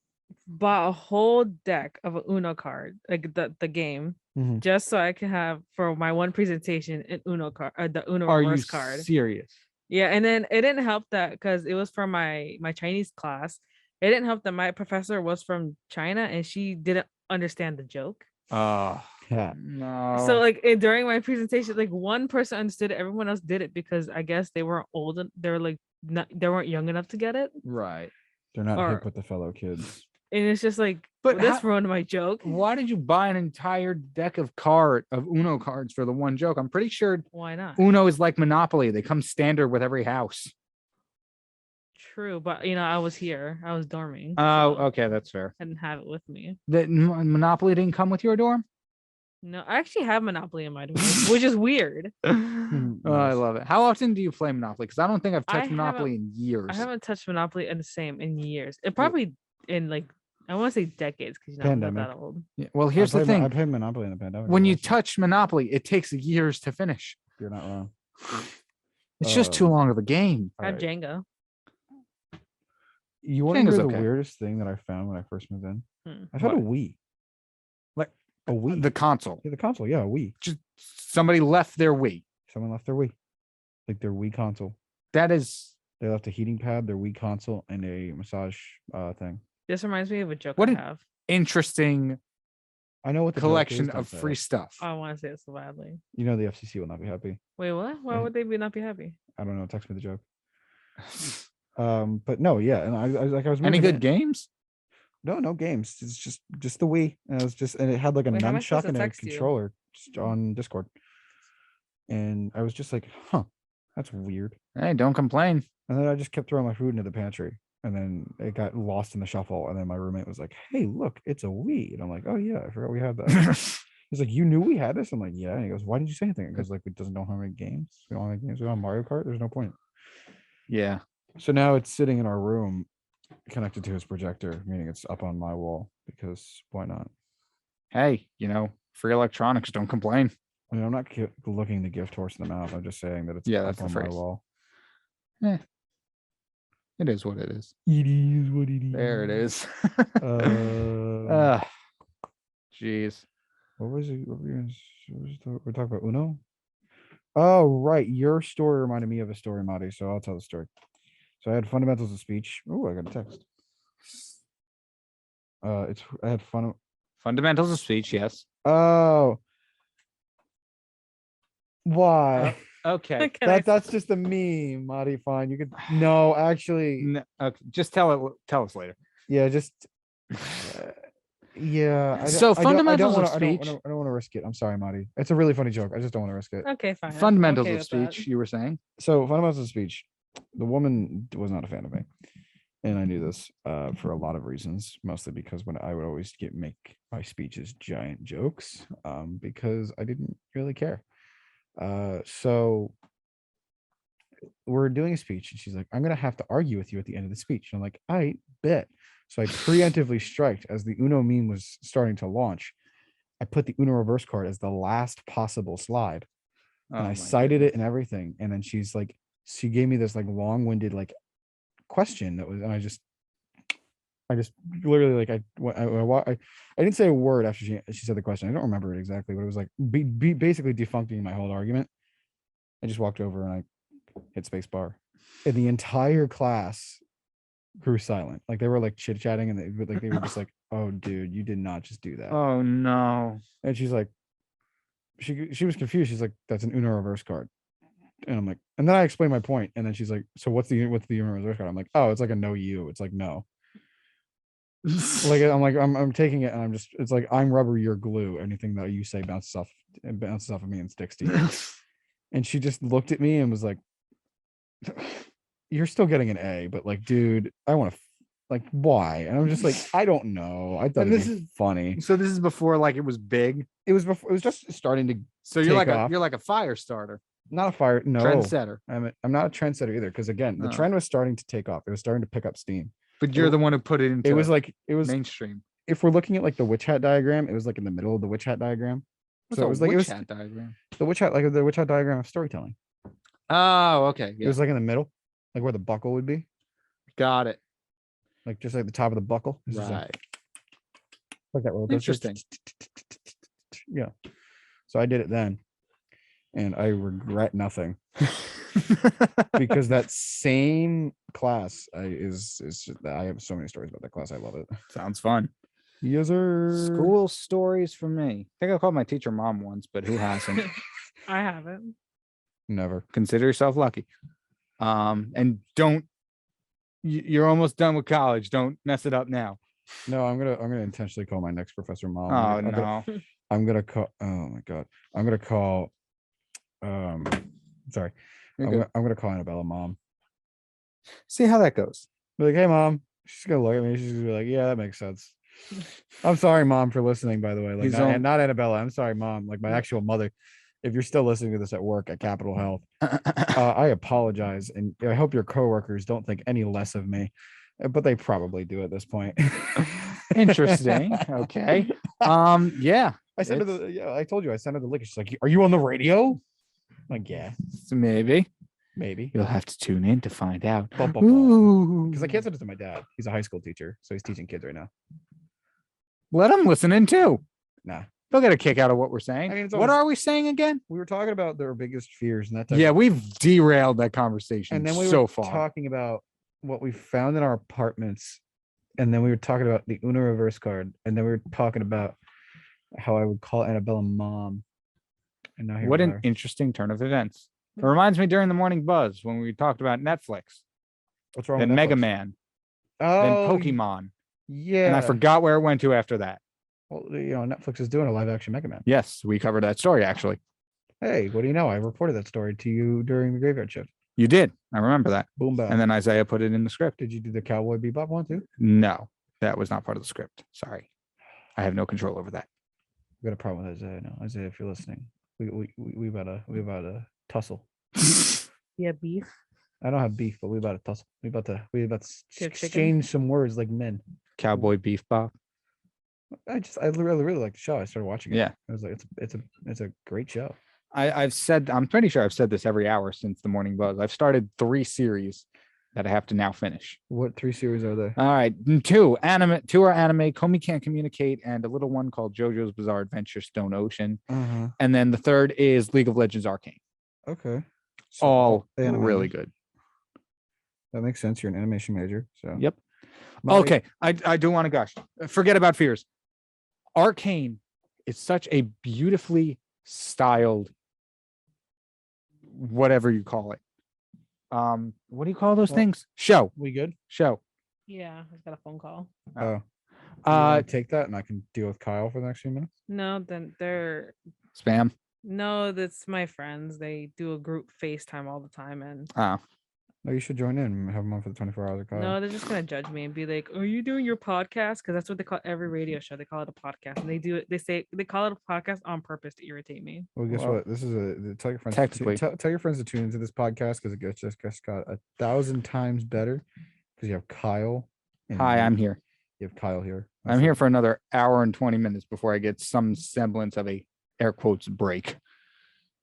[SPEAKER 3] bought a whole deck of a Uno card, like the game,
[SPEAKER 2] Mhm.
[SPEAKER 3] just so I can have for my one presentation an Uno card, the Uno
[SPEAKER 1] Are you
[SPEAKER 3] reverse card.
[SPEAKER 1] serious?
[SPEAKER 3] Yeah, and then it didn't help that because it was from my Chinese class. It didn't help that my professor was from China and she didn't understand the joke.
[SPEAKER 2] Yeah.
[SPEAKER 1] No.
[SPEAKER 3] So like during my presentation, like one person understood it, everyone else did it because I guess they weren't old. They were like they weren't young enough to get it.
[SPEAKER 1] right.
[SPEAKER 2] They're not
[SPEAKER 3] Or-
[SPEAKER 2] hip with the fellow kids.
[SPEAKER 3] And it's just like,
[SPEAKER 1] But
[SPEAKER 3] but this
[SPEAKER 1] how-
[SPEAKER 3] ruined my joke.
[SPEAKER 1] Why did you buy an entire deck of Uno cards for the one joke? I'm pretty sure
[SPEAKER 3] Why not?
[SPEAKER 1] Uno is like Monopoly. They come standard with every house.
[SPEAKER 3] True, but I was here. I was dorming.
[SPEAKER 1] Oh,
[SPEAKER 3] so
[SPEAKER 1] okay, that's fair.
[SPEAKER 3] I didn't have it with me.
[SPEAKER 1] The Monopoly didn't come with your dorm.
[SPEAKER 3] No, I actually have Monopoly in my dorm, which is weird.
[SPEAKER 1] Oh, I
[SPEAKER 2] Nice.
[SPEAKER 1] love it. How often do you play Monopoly? Because I don't think I've
[SPEAKER 3] I
[SPEAKER 1] touched Monopoly in years.
[SPEAKER 3] I haven't touched Monopoly in years. It probably in like I want to say decades because I'm not
[SPEAKER 2] Pandemic.
[SPEAKER 3] that old.
[SPEAKER 1] Yeah, well, here's the
[SPEAKER 2] I
[SPEAKER 1] thing.
[SPEAKER 2] played Monopoly in the pandemic.
[SPEAKER 1] When you
[SPEAKER 2] also.
[SPEAKER 1] touch Monopoly, it takes years to finish.
[SPEAKER 2] You're not wrong.
[SPEAKER 1] It's just too
[SPEAKER 2] Um,
[SPEAKER 1] long of a game.
[SPEAKER 3] I have
[SPEAKER 2] Alright.
[SPEAKER 3] Jenga.
[SPEAKER 2] You want to
[SPEAKER 1] Jenga's
[SPEAKER 2] hear the
[SPEAKER 1] okay.
[SPEAKER 2] weirdest thing that I found when I first moved in?
[SPEAKER 3] Hmm.
[SPEAKER 2] I've had a
[SPEAKER 1] What?
[SPEAKER 2] Wii.
[SPEAKER 1] Like,
[SPEAKER 2] a Wii.
[SPEAKER 1] The console.
[SPEAKER 2] Yeah, the console. Yeah, a Wii.
[SPEAKER 1] Just somebody left their Wii.
[SPEAKER 2] Someone left their Wii. Like their Wii console.
[SPEAKER 1] That is
[SPEAKER 2] They left a heating pad, their Wii console, and a massage thing.
[SPEAKER 3] This reminds me of a joke
[SPEAKER 1] What
[SPEAKER 3] I
[SPEAKER 1] an-
[SPEAKER 3] have.
[SPEAKER 1] interesting
[SPEAKER 2] I know what the joke
[SPEAKER 1] collection
[SPEAKER 2] is, don't
[SPEAKER 1] of
[SPEAKER 2] say
[SPEAKER 1] free
[SPEAKER 2] it.
[SPEAKER 1] stuff.
[SPEAKER 3] I want to say it so badly.
[SPEAKER 2] You know the FCC will not be happy.
[SPEAKER 3] Wait, what? Why
[SPEAKER 2] Yeah.
[SPEAKER 3] would they not be happy?
[SPEAKER 2] I don't know. Text me the joke. But no, yeah, and I was
[SPEAKER 1] Any
[SPEAKER 2] moving
[SPEAKER 1] good
[SPEAKER 2] in.
[SPEAKER 1] games?
[SPEAKER 2] No games. It's just the Wii, and it had like a
[SPEAKER 3] Wait, how am I supposed
[SPEAKER 2] nunchuck
[SPEAKER 3] to
[SPEAKER 2] and a
[SPEAKER 3] text you?
[SPEAKER 2] controller just on Discord, and I was just like, huh, that's weird.
[SPEAKER 1] Hey, don't complain.
[SPEAKER 2] And then I just kept throwing my food into the pantry, and then it got lost in the shuffle. And then my roommate was like, "Hey, look, it's a Wii," and I'm like, "Oh yeah, I forgot we had that." He's like, "You knew we had this?" I'm like, "Yeah." And he goes, "Why didn't you say anything?" Because like, it doesn't know how many games. We don't have any games. We don't have Mario Kart. There's no point.
[SPEAKER 1] Yeah.
[SPEAKER 2] So now it's sitting in our room, connected to his projector, meaning it's up on my wall. Because why not?
[SPEAKER 1] Hey, free electronics. Don't complain.
[SPEAKER 2] I mean, I'm not looking the gift horse in the mouth. I'm just saying that it's
[SPEAKER 1] Yeah,
[SPEAKER 2] up
[SPEAKER 1] that's the
[SPEAKER 2] on my
[SPEAKER 1] phrase.
[SPEAKER 2] wall.
[SPEAKER 1] It is what it is.
[SPEAKER 2] It is what it is.
[SPEAKER 1] There it is.
[SPEAKER 2] Uh,
[SPEAKER 1] Jeez.
[SPEAKER 2] what was it? We're talking about Uno. Oh, right. Your story reminded me of a story, Marty. So I'll tell the story. So I had fundamentals of speech. Oh, I got a text. I had fun.
[SPEAKER 1] Fundamentals of speech. Yes.
[SPEAKER 2] Oh, why?
[SPEAKER 1] Okay.
[SPEAKER 3] Can I-
[SPEAKER 2] That's just a meme, Marty. Fine. You could no, actually,
[SPEAKER 1] Okay. Just tell us later.
[SPEAKER 2] yeah, just yeah.
[SPEAKER 1] So fundamentals of
[SPEAKER 2] I
[SPEAKER 1] speech-
[SPEAKER 2] don't want to risk it. I'm sorry, Marty. It's a really funny joke. I just don't want to risk it.
[SPEAKER 3] Okay, fine. I'm
[SPEAKER 1] Fundamentals
[SPEAKER 3] okay
[SPEAKER 1] of
[SPEAKER 3] with that.
[SPEAKER 1] speech. You were saying.
[SPEAKER 2] So fundamentals of speech. The woman was not a fan of me, and I knew this for a lot of reasons. Mostly because when I would always make my speeches giant jokes, because I didn't really care. So we're doing a speech, and she's like, I'm gonna have to argue with you at the end of the speech. And I'm like, I bet. So I preemptively striked as the Uno meme was starting to launch. I put the Uno reverse card as the last possible slide, and I cited it and everything. And then she's like, she gave me this like long-winded like question that was, and I just literally like I didn't say a word after she said the question. I don't remember it exactly, but it was like basically defuncting my whole argument. I just walked over and I hit space bar, and the entire class grew silent. Like they were like chit chatting, and they were just like, "Oh, dude, you did not just do that."
[SPEAKER 1] Oh no.
[SPEAKER 2] And she's like, she was confused. She's like, "That's an Uno reverse card." And I'm like, and then I explained my point, and then she's like, "So what's the Uno reverse card?" I'm like, "Oh, it's like a no you." It's like no. Like I'm taking it, and I'm just, it's like I'm rubber, you're glue. Anything that you say bounces off of me and sticks to you. And she just looked at me and was like, "You're still getting an A, but like, dude, I want to like why?" And I'm just like, I don't know. I thought
[SPEAKER 1] And
[SPEAKER 2] this
[SPEAKER 1] this
[SPEAKER 2] is funny.
[SPEAKER 1] So this is before like it was big.
[SPEAKER 2] It was before. It was just starting to.
[SPEAKER 1] So you're
[SPEAKER 2] take
[SPEAKER 1] like
[SPEAKER 2] off.
[SPEAKER 1] you're like a fire starter,
[SPEAKER 2] Not a fire. No,
[SPEAKER 1] trendsetter.
[SPEAKER 2] I'm not a trendsetter either. Because again, the
[SPEAKER 1] Oh.
[SPEAKER 2] trend was starting to take off. It was starting to pick up steam.
[SPEAKER 1] But you're the one who put it into
[SPEAKER 2] It was
[SPEAKER 1] mainstream.
[SPEAKER 2] if we're looking at like the witch hat diagram, it was like in the middle of the witch hat diagram.
[SPEAKER 1] What's
[SPEAKER 2] So
[SPEAKER 1] a
[SPEAKER 2] it was like
[SPEAKER 1] witch hat diagram?
[SPEAKER 2] the witch hat, like the witch hat diagram of storytelling.
[SPEAKER 1] Oh, okay.
[SPEAKER 2] It was like in the middle, like where the buckle would be,
[SPEAKER 1] Got it.
[SPEAKER 2] like just like the top of the buckle. It's just
[SPEAKER 1] Right.
[SPEAKER 2] like that roller coaster.
[SPEAKER 1] Interesting.
[SPEAKER 2] Yeah. So I did it then, and I regret nothing because that same class is just, I have so many stories about that class. I love it.
[SPEAKER 1] Sounds fun.
[SPEAKER 2] Yes, sir.
[SPEAKER 1] School stories from me. I think I called my teacher mom once, but who hasn't?
[SPEAKER 3] I haven't.
[SPEAKER 2] Never.
[SPEAKER 1] Consider yourself lucky. And don't. You're almost done with college. Don't mess it up now.
[SPEAKER 2] No, I'm gonna intentionally call my next professor mom.
[SPEAKER 1] Oh
[SPEAKER 2] I'm
[SPEAKER 1] no.
[SPEAKER 2] I'm gonna call. Oh my god. I'm gonna call. Sorry.
[SPEAKER 1] You're
[SPEAKER 2] I'm
[SPEAKER 1] good.
[SPEAKER 2] gonna call Annabella mom.
[SPEAKER 1] See how that goes.
[SPEAKER 2] Be like, hey mom. She's gonna look at me. She's gonna be like, yeah, that makes sense. I'm sorry, mom, for listening. By the way, like
[SPEAKER 1] He's
[SPEAKER 2] not,
[SPEAKER 1] on-
[SPEAKER 2] and not Annabella. I'm sorry, mom. Like my actual mother. If you're still listening to this at work at Capitol Health, I apologize, and I hope your coworkers don't think any less of me, but they probably do at this point.
[SPEAKER 1] Interesting. Okay. Yeah.
[SPEAKER 2] I sent her yeah, I told you I sent her the link. She's like, "Are you on the radio?" I'm like, yeah,
[SPEAKER 1] So maybe
[SPEAKER 2] maybe.
[SPEAKER 1] you'll have to tune in to find out.
[SPEAKER 2] Because
[SPEAKER 1] Ooh.
[SPEAKER 2] I can't send it to my dad. He's a high school teacher, so he's teaching kids right now.
[SPEAKER 1] Let them listen in too.
[SPEAKER 2] Nah,
[SPEAKER 1] They'll get a kick out of what we're saying.
[SPEAKER 2] I mean, it's
[SPEAKER 1] What
[SPEAKER 2] always-
[SPEAKER 1] are we saying again?
[SPEAKER 2] we were talking about their biggest fears and that. Type
[SPEAKER 1] Yeah,
[SPEAKER 2] of,
[SPEAKER 1] we've derailed that conversation
[SPEAKER 2] and then we
[SPEAKER 1] so
[SPEAKER 2] were
[SPEAKER 1] far.
[SPEAKER 2] talking about what we found in our apartments, and then we were talking about the Uno reverse card, and then we were talking about how I would call Annabella mom. And now here
[SPEAKER 1] What
[SPEAKER 2] we
[SPEAKER 1] an
[SPEAKER 2] are.
[SPEAKER 1] interesting turn of events. It reminds me during the morning buzz when we talked about Netflix,
[SPEAKER 2] What's wrong
[SPEAKER 1] then
[SPEAKER 2] with
[SPEAKER 1] Mega
[SPEAKER 2] Netflix?
[SPEAKER 1] Man,
[SPEAKER 2] Oh,
[SPEAKER 1] then Pokemon,
[SPEAKER 2] yeah.
[SPEAKER 1] and I forgot where it went to after that.
[SPEAKER 2] Well, Netflix is doing a live action Mega Man.
[SPEAKER 1] Yes, we covered that story actually.
[SPEAKER 2] Hey, what do you know? I reported that story to you during the graveyard shift.
[SPEAKER 1] You did. I remember that.
[SPEAKER 2] Boom, bow.
[SPEAKER 1] And then Isaiah put it in the script.
[SPEAKER 2] Did you do the Cowboy Bebop one too?
[SPEAKER 1] No, that was not part of the script. Sorry. I have no control over that.
[SPEAKER 2] We got a problem with Isaiah now. Isaiah, if you're listening, we about to tussle.
[SPEAKER 3] Yeah, beef.
[SPEAKER 2] I don't have beef, but we about to tussle. We about to
[SPEAKER 3] Chicken?
[SPEAKER 2] exchange some words like men.
[SPEAKER 1] Cowboy Beef Bob.
[SPEAKER 2] I really like the show. I started watching it.
[SPEAKER 1] Yeah.
[SPEAKER 2] I was like, it's a great show.
[SPEAKER 1] I'm pretty sure I've said this every hour since the morning buzz. I've started 3 series that I have to now finish.
[SPEAKER 2] What 3 series are there?
[SPEAKER 1] All right. 2 are anime, Komi Can't Communicate, and a little one called JoJo's Bizarre Adventure Stone Ocean. And then the 3rd is League of Legends Arcane.
[SPEAKER 2] Okay. So
[SPEAKER 1] All
[SPEAKER 2] anime.
[SPEAKER 1] really good.
[SPEAKER 2] That makes sense. You're an animation major. So
[SPEAKER 1] Yep.
[SPEAKER 2] Molly-
[SPEAKER 1] Okay. I do want to gush. Forget about fears. Arcane is such a beautifully styled, whatever you call it. What do you call those
[SPEAKER 2] Well-
[SPEAKER 1] things? Show.
[SPEAKER 2] We good?
[SPEAKER 1] Show.
[SPEAKER 3] Yeah, I got a phone call.
[SPEAKER 2] Oh.
[SPEAKER 1] Uh,
[SPEAKER 2] Take that and I can deal with Kyle for the next few minutes.
[SPEAKER 3] No, then they're
[SPEAKER 1] spam.
[SPEAKER 3] no, that's my friends. They do a group FaceTime all the time, and
[SPEAKER 1] Oh.
[SPEAKER 2] No, you should join in and have them on for the 24 hours of Kyle.
[SPEAKER 3] No, they're just gonna judge me and be like, "Are you doing your podcast?" Because that's what they call every radio show. They call it a podcast, and they do it. They call it a podcast on purpose to irritate me.
[SPEAKER 2] Well, guess
[SPEAKER 1] Well,
[SPEAKER 2] what? This is tell your friends.
[SPEAKER 1] technically.
[SPEAKER 2] Tell your friends to tune into this podcast because it just got 1,000 times better because you have Kyle. and
[SPEAKER 1] Hi, I'm here.
[SPEAKER 2] You have Kyle here.
[SPEAKER 1] I'm
[SPEAKER 2] That's
[SPEAKER 1] here
[SPEAKER 2] it.
[SPEAKER 1] for another hour and 20 minutes before I get some semblance of a air quotes break,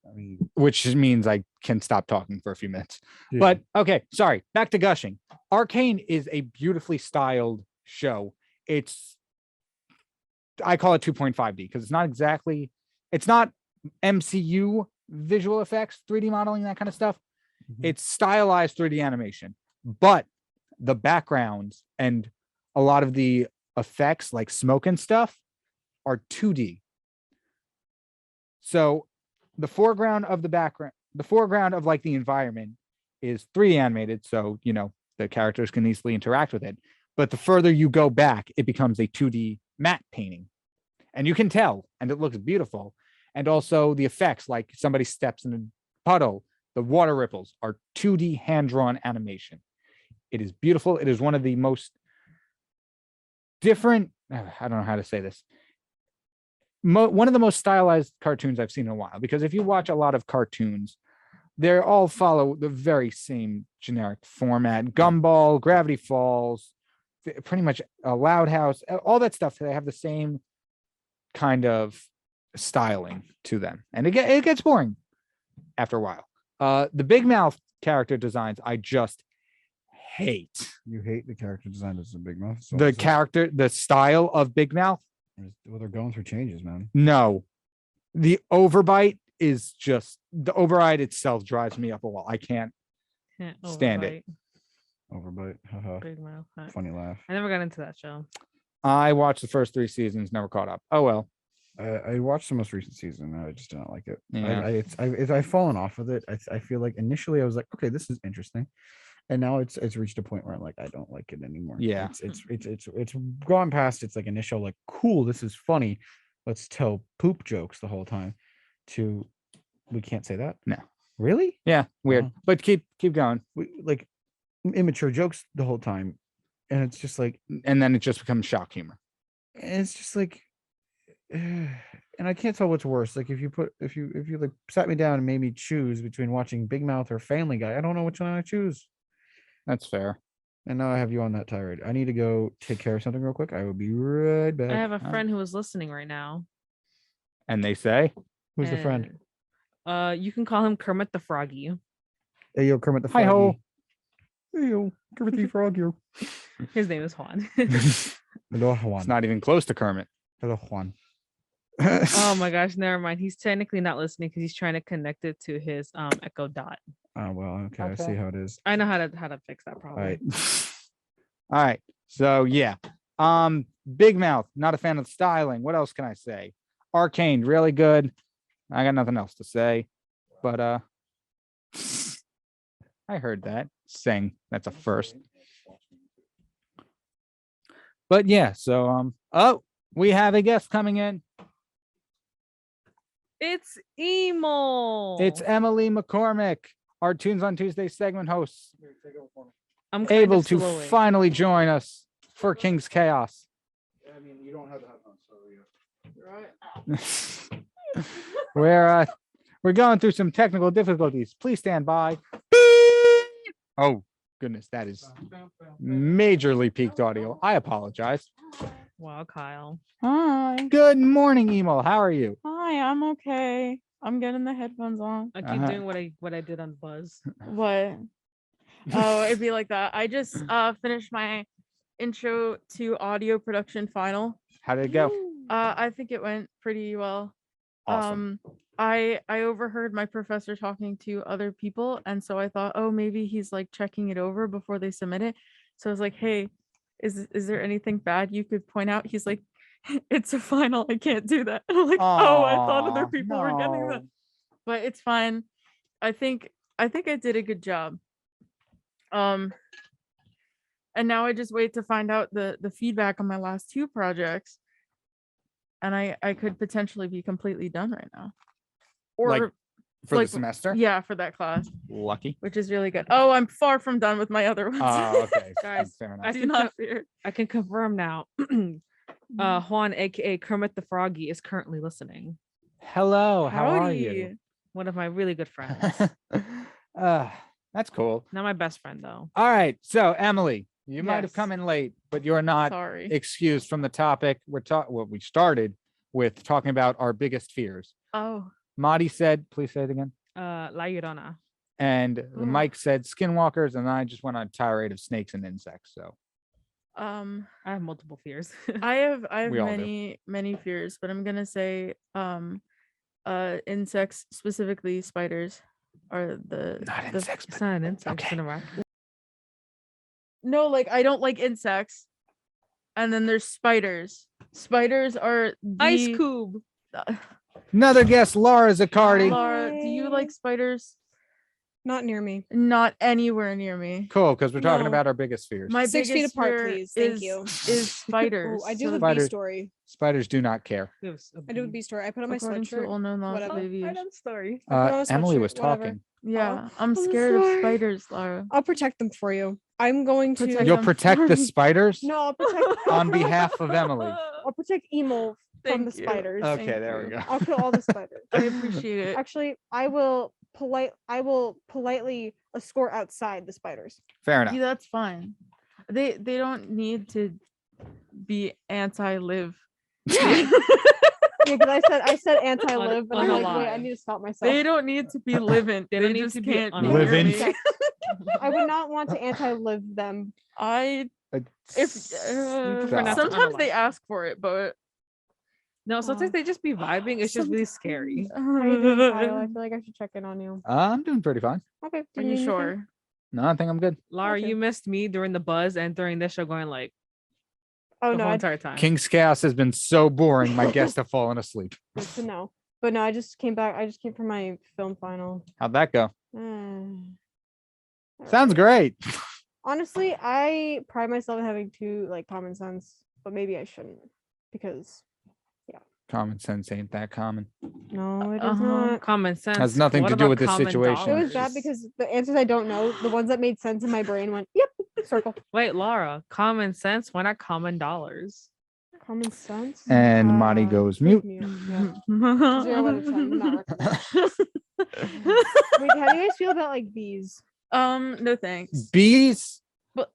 [SPEAKER 2] I mean,
[SPEAKER 1] which means I can stop talking for a few minutes.
[SPEAKER 2] dude,
[SPEAKER 1] But okay, sorry. Back to gushing. Arcane is a beautifully styled show. I call it 2.5D because it's not MCU visual effects, 3D modeling, that kind of stuff.
[SPEAKER 2] Mhm.
[SPEAKER 1] It's stylized 3D animation, but the backgrounds and a lot of the effects like smoke and stuff are 2D. So the foreground of like the environment is 3D animated. So, the characters can easily interact with it. But the further you go back, it becomes a 2D matte painting. And you can tell, and it looks beautiful. And also the effects, like somebody steps in a puddle, the water ripples are 2D hand-drawn animation. It is beautiful. It is one of the most different, I don't know how to say this. One of the most stylized cartoons I've seen in a while, because if you watch a lot of cartoons, they all follow the very same generic format. Gumball, Gravity Falls, pretty much a Loud House, all that stuff. They have the same kind of styling to them, and it gets boring after a while. The Big Mouth character designs I just hate.
[SPEAKER 2] you hate the character design as a Big Mouth. So
[SPEAKER 1] The style of Big Mouth.
[SPEAKER 2] well, they're going through changes, man.
[SPEAKER 1] No, the overbite itself drives me up a wall. I can't
[SPEAKER 3] Can't
[SPEAKER 1] stand it.
[SPEAKER 2] Overbite. Haha.
[SPEAKER 3] Big mouth.
[SPEAKER 2] Funny laugh.
[SPEAKER 3] I never got into that show.
[SPEAKER 1] I watched the first 3 seasons, never caught up. Oh well.
[SPEAKER 2] I watched the most recent season and I just didn't like it.
[SPEAKER 1] Yeah.
[SPEAKER 2] I've fallen off with it. I feel like initially I was like, okay, this is interesting, and now it's reached a point where I'm like, I don't like it anymore.
[SPEAKER 1] Yeah.
[SPEAKER 2] It's gone past its like initial like, cool, this is funny, let's tell poop jokes the whole time, to we can't say that.
[SPEAKER 1] No.
[SPEAKER 2] Really?
[SPEAKER 1] Yeah, weird.
[SPEAKER 2] Wow.
[SPEAKER 1] But keep going.
[SPEAKER 2] Like immature jokes the whole time, and it's just like,
[SPEAKER 1] And then it just becomes shock humor.
[SPEAKER 2] and it's just like, and I can't tell what's worse. Like if you like sat me down and made me choose between watching Big Mouth or Family Guy, I don't know which one I choose.
[SPEAKER 1] That's fair.
[SPEAKER 2] And now I have you on that tirade. I need to go take care of something real quick. I will be right back.
[SPEAKER 3] I have a friend who is listening right now.
[SPEAKER 1] And they say,
[SPEAKER 2] Who's the friend?
[SPEAKER 3] You can call him Kermit the Froggy.
[SPEAKER 2] Hey yo, Kermit the Froggy.
[SPEAKER 1] Hi-ho.
[SPEAKER 2] Hey yo, Kermit the Frog here.
[SPEAKER 3] His name is Juan.
[SPEAKER 2] Hello, Juan.
[SPEAKER 1] it's not even close to Kermit.
[SPEAKER 2] Hello, Juan.
[SPEAKER 3] Oh my gosh, never mind. He's technically not listening because he's trying to connect it to his Echo Dot.
[SPEAKER 2] Oh well, okay. I
[SPEAKER 1] Okay.
[SPEAKER 2] see how it is.
[SPEAKER 3] I know how to fix that problem.
[SPEAKER 2] All right.
[SPEAKER 1] All right. So yeah. Big Mouth, not a fan of the styling. What else can I say? Arcane, really good. I got nothing else to say. But I heard that sing. That's a first. But yeah, so we have a guest coming in.
[SPEAKER 3] It's emo.
[SPEAKER 1] It's Emily McCormack, our Tunes on Tuesday segment host,
[SPEAKER 3] I'm kind
[SPEAKER 1] able
[SPEAKER 3] of
[SPEAKER 1] to
[SPEAKER 3] slowing.
[SPEAKER 1] finally join us for King's Chaos.
[SPEAKER 2] I mean, you don't have the headphones, so
[SPEAKER 1] We're going through some technical difficulties. Please stand by. Oh goodness, that is majorly peaked audio. I apologize.
[SPEAKER 3] Wow, Kyle.
[SPEAKER 5] Hi.
[SPEAKER 1] Good morning, Emo. How are you?
[SPEAKER 5] Hi, I'm okay. I'm getting the headphones on.
[SPEAKER 3] I keep
[SPEAKER 1] Uh-huh.
[SPEAKER 3] doing what I did on Buzz.
[SPEAKER 5] What? Oh, it'd be like that. I just finished my intro to audio production final.
[SPEAKER 1] How did it go?
[SPEAKER 5] I think it went pretty well.
[SPEAKER 1] Awesome.
[SPEAKER 5] I overheard my professor talking to other people, and so I thought, oh, maybe he's like checking it over before they submit it. So I was like, hey, is there anything bad you could point out? He's like, it's a final. I can't do that. And I'm like, oh, I thought other
[SPEAKER 1] Aw,
[SPEAKER 5] people were getting that,
[SPEAKER 1] no.
[SPEAKER 5] but it's fine. I think I did a good job. And now I just wait to find out the feedback on my last 2 projects, and I could potentially be completely done right now, or
[SPEAKER 1] Like For
[SPEAKER 5] like,
[SPEAKER 1] the semester.
[SPEAKER 5] Yeah, for that class,
[SPEAKER 1] Lucky.
[SPEAKER 5] which is really good. Oh, I'm far from done with my other ones.
[SPEAKER 1] Oh, okay.
[SPEAKER 3] Guys,
[SPEAKER 1] Fair enough.
[SPEAKER 3] I
[SPEAKER 5] Do
[SPEAKER 3] can
[SPEAKER 5] not fear.
[SPEAKER 3] I can confirm now. Juan, aka Kermit the Froggy, is currently listening.
[SPEAKER 1] Hello, how are you?
[SPEAKER 5] Howdy.
[SPEAKER 3] One of my really good friends.
[SPEAKER 1] That's cool.
[SPEAKER 3] Not my best friend though.
[SPEAKER 1] All right. So Emily, you might have
[SPEAKER 5] Yes.
[SPEAKER 1] come in late, but you're not
[SPEAKER 5] Sorry.
[SPEAKER 1] excused from the topic. We started with talking about our biggest fears.
[SPEAKER 5] Oh,
[SPEAKER 1] Marty said, please say it again.
[SPEAKER 3] La Llorona.
[SPEAKER 1] And
[SPEAKER 5] Oh.
[SPEAKER 1] Mike said skinwalkers, and I just went on a tirade of snakes and insects. So
[SPEAKER 3] I have multiple fears.
[SPEAKER 5] I have
[SPEAKER 1] We all do.
[SPEAKER 5] many fears, but I'm gonna say insects, specifically spiders, are the
[SPEAKER 1] not
[SPEAKER 5] the-
[SPEAKER 1] insects,
[SPEAKER 3] It's
[SPEAKER 1] but
[SPEAKER 3] not an insect. It's
[SPEAKER 1] Okay.
[SPEAKER 3] an arachnid.
[SPEAKER 5] No, like I don't like insects. And then there's spiders. Spiders are
[SPEAKER 3] Ice
[SPEAKER 5] the
[SPEAKER 3] cube.
[SPEAKER 1] another guest, Lara Ziccardi.
[SPEAKER 5] Lara, do you like spiders?
[SPEAKER 6] Not near me.
[SPEAKER 5] Not anywhere near me.
[SPEAKER 1] Cool, because we're talking
[SPEAKER 6] No.
[SPEAKER 1] about our biggest fears.
[SPEAKER 5] My
[SPEAKER 6] 6 feet
[SPEAKER 5] biggest
[SPEAKER 6] apart,
[SPEAKER 5] fear
[SPEAKER 6] please. Thank
[SPEAKER 5] is,
[SPEAKER 6] you.
[SPEAKER 5] is spiders.
[SPEAKER 6] Oh, I do
[SPEAKER 5] So
[SPEAKER 6] have a
[SPEAKER 1] Spider-
[SPEAKER 6] B story.
[SPEAKER 1] Spiders do not care.
[SPEAKER 3] We have
[SPEAKER 6] I do have a B story. I put on my
[SPEAKER 5] according to
[SPEAKER 6] sweatshirt.
[SPEAKER 5] all known laws
[SPEAKER 6] whatever.
[SPEAKER 5] of aviation.
[SPEAKER 3] story.
[SPEAKER 6] I put on a
[SPEAKER 1] Emily
[SPEAKER 6] sweatshirt,
[SPEAKER 1] was
[SPEAKER 6] whatever.
[SPEAKER 1] talking.
[SPEAKER 5] Yeah, I'm
[SPEAKER 6] I'm
[SPEAKER 5] scared of
[SPEAKER 6] sorry.
[SPEAKER 5] spiders, Lara.
[SPEAKER 6] I'll protect them for you. I'm going to.
[SPEAKER 5] Protect
[SPEAKER 1] You'll
[SPEAKER 5] them
[SPEAKER 1] protect
[SPEAKER 5] for
[SPEAKER 1] the
[SPEAKER 5] me.
[SPEAKER 1] spiders
[SPEAKER 6] No, I'll protect.
[SPEAKER 1] on behalf of Emily.
[SPEAKER 6] I'll protect Emo from the
[SPEAKER 5] Thank you.
[SPEAKER 6] spiders.
[SPEAKER 1] Okay,
[SPEAKER 5] Thank
[SPEAKER 1] there we
[SPEAKER 5] you.
[SPEAKER 1] go.
[SPEAKER 6] I'll kill all the spiders.
[SPEAKER 5] I appreciate it.
[SPEAKER 6] Actually, I will politely escort outside the spiders.
[SPEAKER 1] Fair enough.
[SPEAKER 5] Yeah, that's fine. They don't need to be anti-live.
[SPEAKER 6] Yeah, because I said anti-live, but I'm like, wait, I
[SPEAKER 3] unalive.
[SPEAKER 6] need to stop myself.
[SPEAKER 5] They don't need to be living.
[SPEAKER 3] They
[SPEAKER 5] They,
[SPEAKER 3] don't need
[SPEAKER 5] just
[SPEAKER 3] to be
[SPEAKER 5] can't be
[SPEAKER 3] unalive.
[SPEAKER 1] Living.
[SPEAKER 5] me.
[SPEAKER 6] I would not want to anti-live them.
[SPEAKER 5] I if
[SPEAKER 3] prefer not to
[SPEAKER 5] sometimes they
[SPEAKER 3] unalive.
[SPEAKER 5] ask for it, but
[SPEAKER 3] No, sometimes they just be vibing. It's just really scary.
[SPEAKER 6] How you doing, Kyle? I feel like I should check in on you.
[SPEAKER 1] I'm doing pretty fine.
[SPEAKER 6] Okay.
[SPEAKER 5] Are
[SPEAKER 6] do
[SPEAKER 5] you
[SPEAKER 6] need anything?
[SPEAKER 5] sure?
[SPEAKER 1] No, I think I'm good.
[SPEAKER 3] Lara,
[SPEAKER 6] Okay.
[SPEAKER 3] you missed me during the buzz and during this show going like
[SPEAKER 6] Oh
[SPEAKER 3] the
[SPEAKER 6] no,
[SPEAKER 3] whole
[SPEAKER 6] I
[SPEAKER 3] entire time.
[SPEAKER 1] King's Chaos has been so boring. My guests have fallen asleep.
[SPEAKER 6] good to know. But no, I just came back. I just came from my film final.
[SPEAKER 1] How'd that go?
[SPEAKER 6] Eh.
[SPEAKER 1] Sounds great.
[SPEAKER 6] Honestly, I pride myself in having too like common sense, but maybe I shouldn't because
[SPEAKER 1] Common sense ain't that common.
[SPEAKER 6] no, it is
[SPEAKER 5] Uh-huh.
[SPEAKER 6] not.
[SPEAKER 3] Common sense.
[SPEAKER 1] Has nothing
[SPEAKER 3] What
[SPEAKER 1] to do
[SPEAKER 3] about
[SPEAKER 1] with this
[SPEAKER 3] common
[SPEAKER 1] situation.
[SPEAKER 6] It was
[SPEAKER 3] dollars?
[SPEAKER 6] bad because the answers I don't know, the ones that made sense in my brain went, yep, circle.
[SPEAKER 3] Wait, Lara, common sense. Why not common dollars?
[SPEAKER 6] Common sense.
[SPEAKER 1] And Marty goes
[SPEAKER 6] click
[SPEAKER 1] mute.
[SPEAKER 6] Yeah. 0 out of 10. Do not recommend. Wait, how do you guys feel about like bees?
[SPEAKER 5] No thanks.
[SPEAKER 1] Bees
[SPEAKER 5] But-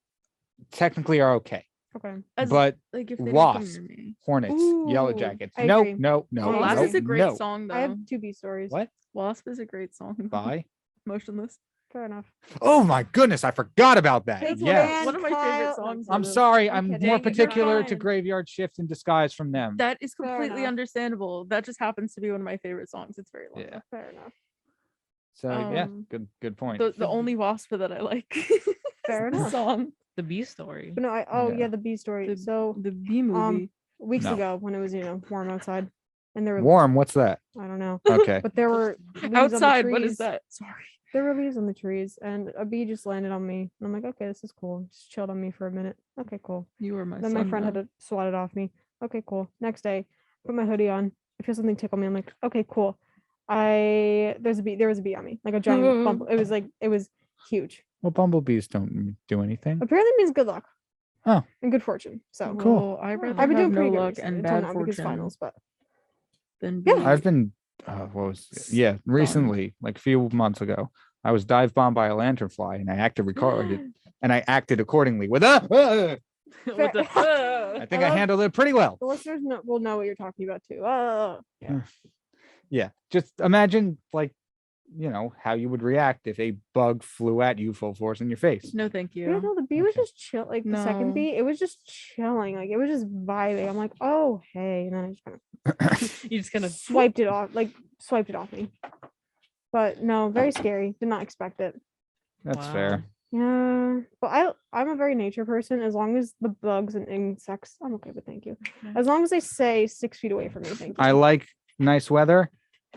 [SPEAKER 1] technically are okay,
[SPEAKER 5] Mm-hmm.
[SPEAKER 6] Okay.
[SPEAKER 5] As,
[SPEAKER 1] but
[SPEAKER 5] like if they don't come
[SPEAKER 1] wasps,
[SPEAKER 5] near me.
[SPEAKER 1] hornets, yellow
[SPEAKER 6] Ooh,
[SPEAKER 1] jackets.
[SPEAKER 6] I
[SPEAKER 1] No,
[SPEAKER 6] agree.
[SPEAKER 1] no, no,
[SPEAKER 6] Oh,
[SPEAKER 5] Wasp
[SPEAKER 1] no,
[SPEAKER 5] is a great
[SPEAKER 1] no.
[SPEAKER 5] song though.
[SPEAKER 6] I have 2 bee stories.
[SPEAKER 1] What?
[SPEAKER 5] Wasp is a great song.
[SPEAKER 1] Bye.
[SPEAKER 5] Motionless.
[SPEAKER 6] Fair enough.
[SPEAKER 1] Oh my goodness, I forgot about that.
[SPEAKER 6] Big
[SPEAKER 1] Yes.
[SPEAKER 6] fan,
[SPEAKER 5] One of my favorite
[SPEAKER 6] Kyle.
[SPEAKER 5] songs.
[SPEAKER 1] I'm
[SPEAKER 5] of them.
[SPEAKER 1] sorry,
[SPEAKER 6] I'm
[SPEAKER 1] I'm
[SPEAKER 6] kidding.
[SPEAKER 1] more
[SPEAKER 6] You're
[SPEAKER 1] particular to
[SPEAKER 6] fine.
[SPEAKER 1] Graveyard Shift in Disguise from them.
[SPEAKER 5] That is
[SPEAKER 6] Fair
[SPEAKER 5] completely
[SPEAKER 6] enough.
[SPEAKER 5] understandable. That just happens to be one of my favorite songs. It's very long.
[SPEAKER 1] Yeah.
[SPEAKER 6] Fair enough.
[SPEAKER 1] So yeah,
[SPEAKER 5] um,
[SPEAKER 1] good point.
[SPEAKER 5] The only wasp that I like.
[SPEAKER 6] Fair
[SPEAKER 5] is the
[SPEAKER 6] enough.
[SPEAKER 5] song.
[SPEAKER 3] The bee story.
[SPEAKER 6] But no,
[SPEAKER 1] Yeah.
[SPEAKER 6] yeah, the bee story.
[SPEAKER 5] The,
[SPEAKER 6] So
[SPEAKER 5] the bee movie.
[SPEAKER 6] weeks
[SPEAKER 1] No.
[SPEAKER 6] ago when it was warm outside, and there were
[SPEAKER 1] Warm, what's that?
[SPEAKER 6] I don't know,
[SPEAKER 1] Okay.
[SPEAKER 6] but there were leaves on the
[SPEAKER 5] Outside, what is
[SPEAKER 6] trees.
[SPEAKER 5] that? Sorry.
[SPEAKER 6] There were leaves on the trees, and a bee just landed on me. And I'm like, okay, this is cool. Just chilled on me for a minute. Okay, cool.
[SPEAKER 5] You were my
[SPEAKER 6] Then my friend had to swat it off me. Okay, cool. Next day, put my hoodie on. I feel something tickle me. I'm like, okay, cool. There was a bee on me, like a giant bumble. It was huge.
[SPEAKER 1] Well, bumblebees don't do anything.
[SPEAKER 6] Apparently it means good luck.
[SPEAKER 1] Oh.
[SPEAKER 6] And good fortune. So
[SPEAKER 1] Cool.
[SPEAKER 5] I'd rather
[SPEAKER 6] I've been
[SPEAKER 5] have
[SPEAKER 6] doing pretty
[SPEAKER 5] no
[SPEAKER 6] good
[SPEAKER 5] luck
[SPEAKER 6] recently,
[SPEAKER 5] and
[SPEAKER 6] until
[SPEAKER 5] bad
[SPEAKER 6] now because
[SPEAKER 5] fortune
[SPEAKER 6] finals, but
[SPEAKER 5] than
[SPEAKER 6] Yeah.
[SPEAKER 5] be
[SPEAKER 1] I've been recently, like a few months ago, I was dive bombed by a lanternfly and I acted accordingly with a
[SPEAKER 3] With the-
[SPEAKER 1] I think I
[SPEAKER 6] love-
[SPEAKER 1] handled it pretty well.
[SPEAKER 6] the listeners will know what you're talking about too.
[SPEAKER 1] Yeah. Just imagine how you would react if a bug flew at you full force in your face.
[SPEAKER 5] No, thank
[SPEAKER 6] Yeah,
[SPEAKER 5] you.
[SPEAKER 6] no, the bee was
[SPEAKER 1] Okay.
[SPEAKER 6] just chill. Like the second
[SPEAKER 5] No.
[SPEAKER 6] bee, it was just chilling. Like it was just vibing. I'm like, oh hey, and then I just kind of
[SPEAKER 3] you just kind of
[SPEAKER 6] swiped it off me. But no, very scary. Did not expect it.
[SPEAKER 1] That's
[SPEAKER 3] Wow.
[SPEAKER 1] fair.
[SPEAKER 6] Yeah, but I'm a very nature person. As long as the bugs and insects, I'm okay. But thank you. As long as they stay 6 feet away from me, thank you.
[SPEAKER 1] I like nice weather.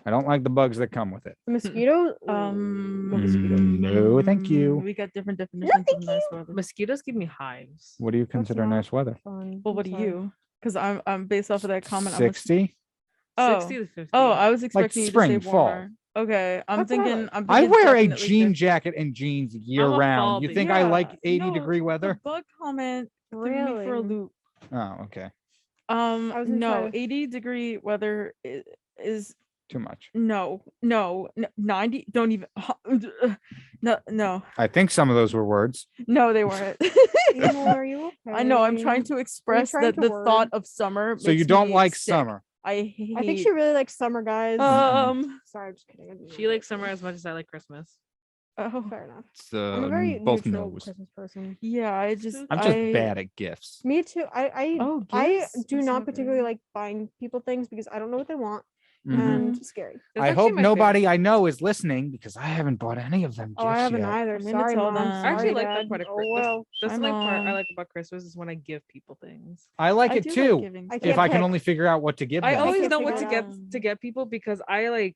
[SPEAKER 1] I don't like the bugs that come with it.
[SPEAKER 6] the mosquito.
[SPEAKER 1] No, thank you.
[SPEAKER 5] We got different definitions of nice weather.
[SPEAKER 3] mosquitoes give me hives.
[SPEAKER 1] What do you consider
[SPEAKER 6] not
[SPEAKER 1] nice weather?
[SPEAKER 6] Fun.
[SPEAKER 5] Well, what
[SPEAKER 6] I'm
[SPEAKER 5] do
[SPEAKER 6] sorry.
[SPEAKER 5] you? Because I'm based off of that comment. I was-
[SPEAKER 1] 60?
[SPEAKER 5] Oh,
[SPEAKER 3] 60 to 50.
[SPEAKER 5] oh, I was
[SPEAKER 1] Like
[SPEAKER 5] expecting you
[SPEAKER 1] spring,
[SPEAKER 5] to say
[SPEAKER 1] fall.
[SPEAKER 5] warmer. Okay, I'm
[SPEAKER 6] That's what I
[SPEAKER 5] thinking.
[SPEAKER 6] like.
[SPEAKER 5] I'm
[SPEAKER 1] I
[SPEAKER 5] thinking
[SPEAKER 1] wear a
[SPEAKER 5] definitely
[SPEAKER 1] jean
[SPEAKER 5] 50.
[SPEAKER 1] jacket and jeans year
[SPEAKER 3] I'm a
[SPEAKER 1] round.
[SPEAKER 3] fall
[SPEAKER 1] You
[SPEAKER 3] baby.
[SPEAKER 1] think I like
[SPEAKER 5] Yeah,
[SPEAKER 1] 80-degree
[SPEAKER 5] no,
[SPEAKER 1] weather?
[SPEAKER 5] The bug comment threw me for a
[SPEAKER 6] Really?
[SPEAKER 5] loop.
[SPEAKER 1] Oh, okay.
[SPEAKER 6] was gonna
[SPEAKER 5] No,
[SPEAKER 6] try to-
[SPEAKER 5] 80-degree weather is
[SPEAKER 1] Too much.
[SPEAKER 5] no, 90. Don't even. No,
[SPEAKER 1] I think some of those were words.
[SPEAKER 5] no, they weren't.
[SPEAKER 6] Emo, are you okay?
[SPEAKER 5] I know. I'm trying to express
[SPEAKER 6] trying
[SPEAKER 5] that
[SPEAKER 6] to
[SPEAKER 5] the
[SPEAKER 6] word?
[SPEAKER 5] thought of summer.
[SPEAKER 1] So you
[SPEAKER 5] makes
[SPEAKER 1] don't
[SPEAKER 5] me
[SPEAKER 1] like
[SPEAKER 5] sick.
[SPEAKER 1] summer.
[SPEAKER 5] I hate.
[SPEAKER 6] I think she really likes summer, guys. Sorry, I'm just kidding. I didn't
[SPEAKER 3] She
[SPEAKER 6] mean
[SPEAKER 3] likes
[SPEAKER 6] to.
[SPEAKER 3] summer as much as I like Christmas.
[SPEAKER 5] Oh,
[SPEAKER 6] Fair enough.
[SPEAKER 1] It's
[SPEAKER 6] I'm a very
[SPEAKER 1] both
[SPEAKER 6] neutral
[SPEAKER 1] knows.
[SPEAKER 6] Christmas person.
[SPEAKER 5] yeah. I just.
[SPEAKER 1] I'm just bad at gifts.
[SPEAKER 6] Me too. I
[SPEAKER 5] Oh,
[SPEAKER 6] I
[SPEAKER 5] gifts
[SPEAKER 6] do
[SPEAKER 5] are
[SPEAKER 6] not
[SPEAKER 5] so
[SPEAKER 6] particularly
[SPEAKER 5] good.
[SPEAKER 6] like buying people things because I don't know what they want
[SPEAKER 1] Mhm.
[SPEAKER 6] and it's scary.
[SPEAKER 3] That's
[SPEAKER 1] I
[SPEAKER 3] actually
[SPEAKER 1] hope
[SPEAKER 3] my favorite.
[SPEAKER 1] nobody I know is listening because I haven't bought any of them
[SPEAKER 6] Oh, I
[SPEAKER 1] gifts
[SPEAKER 6] haven't
[SPEAKER 1] yet.
[SPEAKER 6] either.
[SPEAKER 5] I'm gonna
[SPEAKER 6] Sorry,
[SPEAKER 5] tell
[SPEAKER 6] mom.
[SPEAKER 5] them.
[SPEAKER 3] I actually
[SPEAKER 6] Sorry,
[SPEAKER 3] like that
[SPEAKER 6] Dad.
[SPEAKER 3] part of
[SPEAKER 6] Oh
[SPEAKER 3] Christmas.
[SPEAKER 6] well.
[SPEAKER 3] That's
[SPEAKER 5] Hi,
[SPEAKER 3] the only part I
[SPEAKER 5] Mom.
[SPEAKER 3] like about Christmas is when I give people things.
[SPEAKER 1] I like
[SPEAKER 5] I
[SPEAKER 1] it
[SPEAKER 5] do
[SPEAKER 1] too.
[SPEAKER 5] giving
[SPEAKER 6] I
[SPEAKER 5] stuff.
[SPEAKER 1] If
[SPEAKER 6] can't
[SPEAKER 1] I can
[SPEAKER 6] pick.
[SPEAKER 1] only figure out what to give
[SPEAKER 3] I
[SPEAKER 1] them.
[SPEAKER 3] always
[SPEAKER 6] can't
[SPEAKER 3] know what
[SPEAKER 6] figure
[SPEAKER 3] to
[SPEAKER 6] it
[SPEAKER 3] get
[SPEAKER 6] out.
[SPEAKER 3] people because I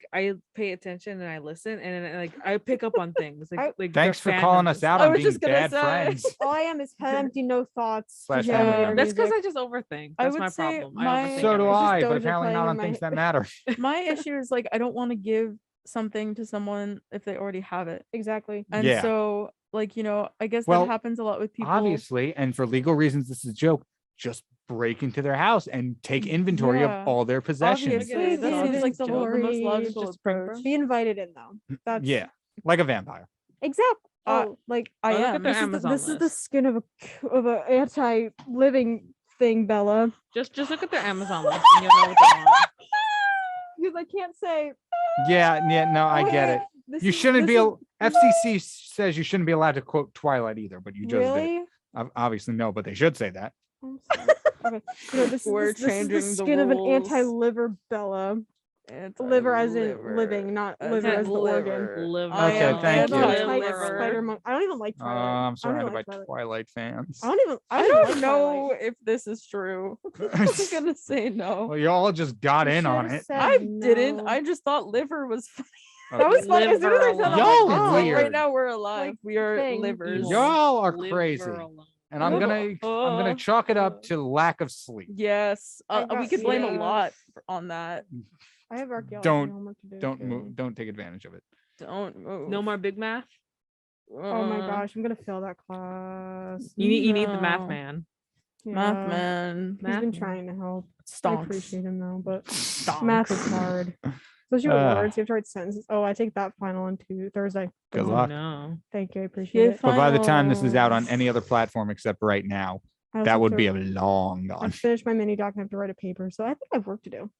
[SPEAKER 3] pay attention and I listen and then, like I pick up on things like their
[SPEAKER 1] Thanks for calling
[SPEAKER 3] fandoms
[SPEAKER 1] us
[SPEAKER 3] and
[SPEAKER 1] out
[SPEAKER 3] stuff.
[SPEAKER 5] I
[SPEAKER 1] on
[SPEAKER 5] was
[SPEAKER 1] being
[SPEAKER 5] just gonna
[SPEAKER 1] bad
[SPEAKER 5] say.
[SPEAKER 1] friends.
[SPEAKER 6] All I am is head empty, no thoughts.
[SPEAKER 1] Slash
[SPEAKER 6] just
[SPEAKER 1] family
[SPEAKER 6] yelling at
[SPEAKER 1] member.
[SPEAKER 3] That's because
[SPEAKER 6] music.
[SPEAKER 3] I just overthink.
[SPEAKER 5] I
[SPEAKER 3] That's
[SPEAKER 5] would
[SPEAKER 3] my
[SPEAKER 5] say
[SPEAKER 3] problem.
[SPEAKER 5] my-
[SPEAKER 3] I overthink
[SPEAKER 1] So do
[SPEAKER 6] It's just
[SPEAKER 1] I, but
[SPEAKER 6] Doja
[SPEAKER 1] apparently
[SPEAKER 6] playing
[SPEAKER 1] not
[SPEAKER 6] in
[SPEAKER 1] on
[SPEAKER 6] my
[SPEAKER 1] things that matter.
[SPEAKER 5] My issue is like I don't want to give something to someone if they already have it,
[SPEAKER 6] Exactly.
[SPEAKER 5] and
[SPEAKER 1] Yeah.
[SPEAKER 5] so like I guess
[SPEAKER 1] Well,
[SPEAKER 5] that happens a lot with people.
[SPEAKER 1] Obviously, and for legal reasons, this is a joke. Just break into their house and take inventory
[SPEAKER 5] Yeah.
[SPEAKER 1] of all their possessions.
[SPEAKER 5] Obviously, that
[SPEAKER 6] Sweet
[SPEAKER 5] seems like the most
[SPEAKER 6] story.
[SPEAKER 5] logical
[SPEAKER 3] Just prank
[SPEAKER 5] approach.
[SPEAKER 3] them?
[SPEAKER 6] Be invited in though. That's
[SPEAKER 1] Yeah, like a vampire.
[SPEAKER 6] exactly.
[SPEAKER 5] Uh,
[SPEAKER 6] Oh, like
[SPEAKER 5] I
[SPEAKER 3] look at
[SPEAKER 5] am.
[SPEAKER 3] their
[SPEAKER 6] this is the,
[SPEAKER 3] Amazon
[SPEAKER 6] this is the
[SPEAKER 3] list.
[SPEAKER 6] skin of a anti-living thing, Bella.
[SPEAKER 3] Just look at their Amazon list and you'll know what they want.
[SPEAKER 6] Because I can't say.
[SPEAKER 1] Yeah, no, I get it.
[SPEAKER 6] This
[SPEAKER 1] You
[SPEAKER 6] is-
[SPEAKER 1] shouldn't
[SPEAKER 6] this
[SPEAKER 1] be.
[SPEAKER 6] is-
[SPEAKER 1] FCC says you shouldn't be allowed to quote Twilight either, but you just did.
[SPEAKER 6] really.
[SPEAKER 1] Obviously, no, but they should say that.
[SPEAKER 6] I'm sorry. Okay. You know, this
[SPEAKER 5] We're
[SPEAKER 6] is this is the
[SPEAKER 5] changing the
[SPEAKER 6] skin of an
[SPEAKER 5] rules.
[SPEAKER 6] anti-liver, Bella. Liver as in living, not liver as the organ.
[SPEAKER 3] Liver.
[SPEAKER 5] I
[SPEAKER 1] Okay,
[SPEAKER 5] am
[SPEAKER 1] thank you.
[SPEAKER 6] Anti
[SPEAKER 5] anti-liver.
[SPEAKER 6] Spider-Man. I don't even like Twilight.
[SPEAKER 1] I'm
[SPEAKER 6] I don't
[SPEAKER 1] surrounded
[SPEAKER 6] even
[SPEAKER 1] by
[SPEAKER 6] like Twilight.
[SPEAKER 1] Twilight fans.
[SPEAKER 6] I don't even.
[SPEAKER 5] I
[SPEAKER 6] even
[SPEAKER 5] don't
[SPEAKER 6] like
[SPEAKER 5] know
[SPEAKER 6] Twilight.
[SPEAKER 5] if this is true. I'm gonna say no.
[SPEAKER 1] Well, you all just got
[SPEAKER 6] You
[SPEAKER 1] in on
[SPEAKER 6] should've
[SPEAKER 1] it.
[SPEAKER 6] said
[SPEAKER 5] I didn't.
[SPEAKER 6] no.
[SPEAKER 5] I just thought liver was funny.
[SPEAKER 6] That was funny. As soon as I said that, I'm
[SPEAKER 1] Y'all
[SPEAKER 6] like, oh,
[SPEAKER 1] weird.
[SPEAKER 5] Right now we're alive. We are
[SPEAKER 6] thing.
[SPEAKER 5] livers.
[SPEAKER 1] Y'all are
[SPEAKER 3] Liver
[SPEAKER 1] crazy.
[SPEAKER 3] alone.
[SPEAKER 1] And I'm gonna chalk it up to lack of sleep.
[SPEAKER 5] Yes,
[SPEAKER 6] I
[SPEAKER 5] we
[SPEAKER 6] got
[SPEAKER 5] could blame a
[SPEAKER 6] yes.
[SPEAKER 5] lot on that.
[SPEAKER 6] I have archaeology
[SPEAKER 1] Don't-
[SPEAKER 6] homework to do.
[SPEAKER 1] Don't
[SPEAKER 6] too.
[SPEAKER 1] move. Don't take advantage of it.
[SPEAKER 5] Don't move.
[SPEAKER 3] No more big math.
[SPEAKER 6] Oh my gosh, I'm gonna fail that class.
[SPEAKER 3] You need the math
[SPEAKER 5] No.
[SPEAKER 3] man.
[SPEAKER 5] Math
[SPEAKER 6] Yeah.
[SPEAKER 5] man.
[SPEAKER 6] He's been
[SPEAKER 3] Math man.
[SPEAKER 6] trying to help. I
[SPEAKER 5] Stonks.
[SPEAKER 6] appreciate him though, but
[SPEAKER 5] Stonks.
[SPEAKER 6] math is hard. Especially with
[SPEAKER 1] Uh,
[SPEAKER 6] words, you have to write sentences. Oh, I take that final on Thursday.
[SPEAKER 1] Good
[SPEAKER 3] Oh,
[SPEAKER 1] luck.
[SPEAKER 3] no.
[SPEAKER 6] Thank you, I appreciate
[SPEAKER 5] Yeah,
[SPEAKER 6] it.
[SPEAKER 1] But by the time this is out on
[SPEAKER 5] Finals.
[SPEAKER 1] any other platform except right now,
[SPEAKER 6] I also
[SPEAKER 1] that
[SPEAKER 6] have
[SPEAKER 1] would
[SPEAKER 6] to-
[SPEAKER 1] be a long
[SPEAKER 6] I
[SPEAKER 1] gone.
[SPEAKER 6] finished my mini doc and I have to write a paper, so I think I have work to do.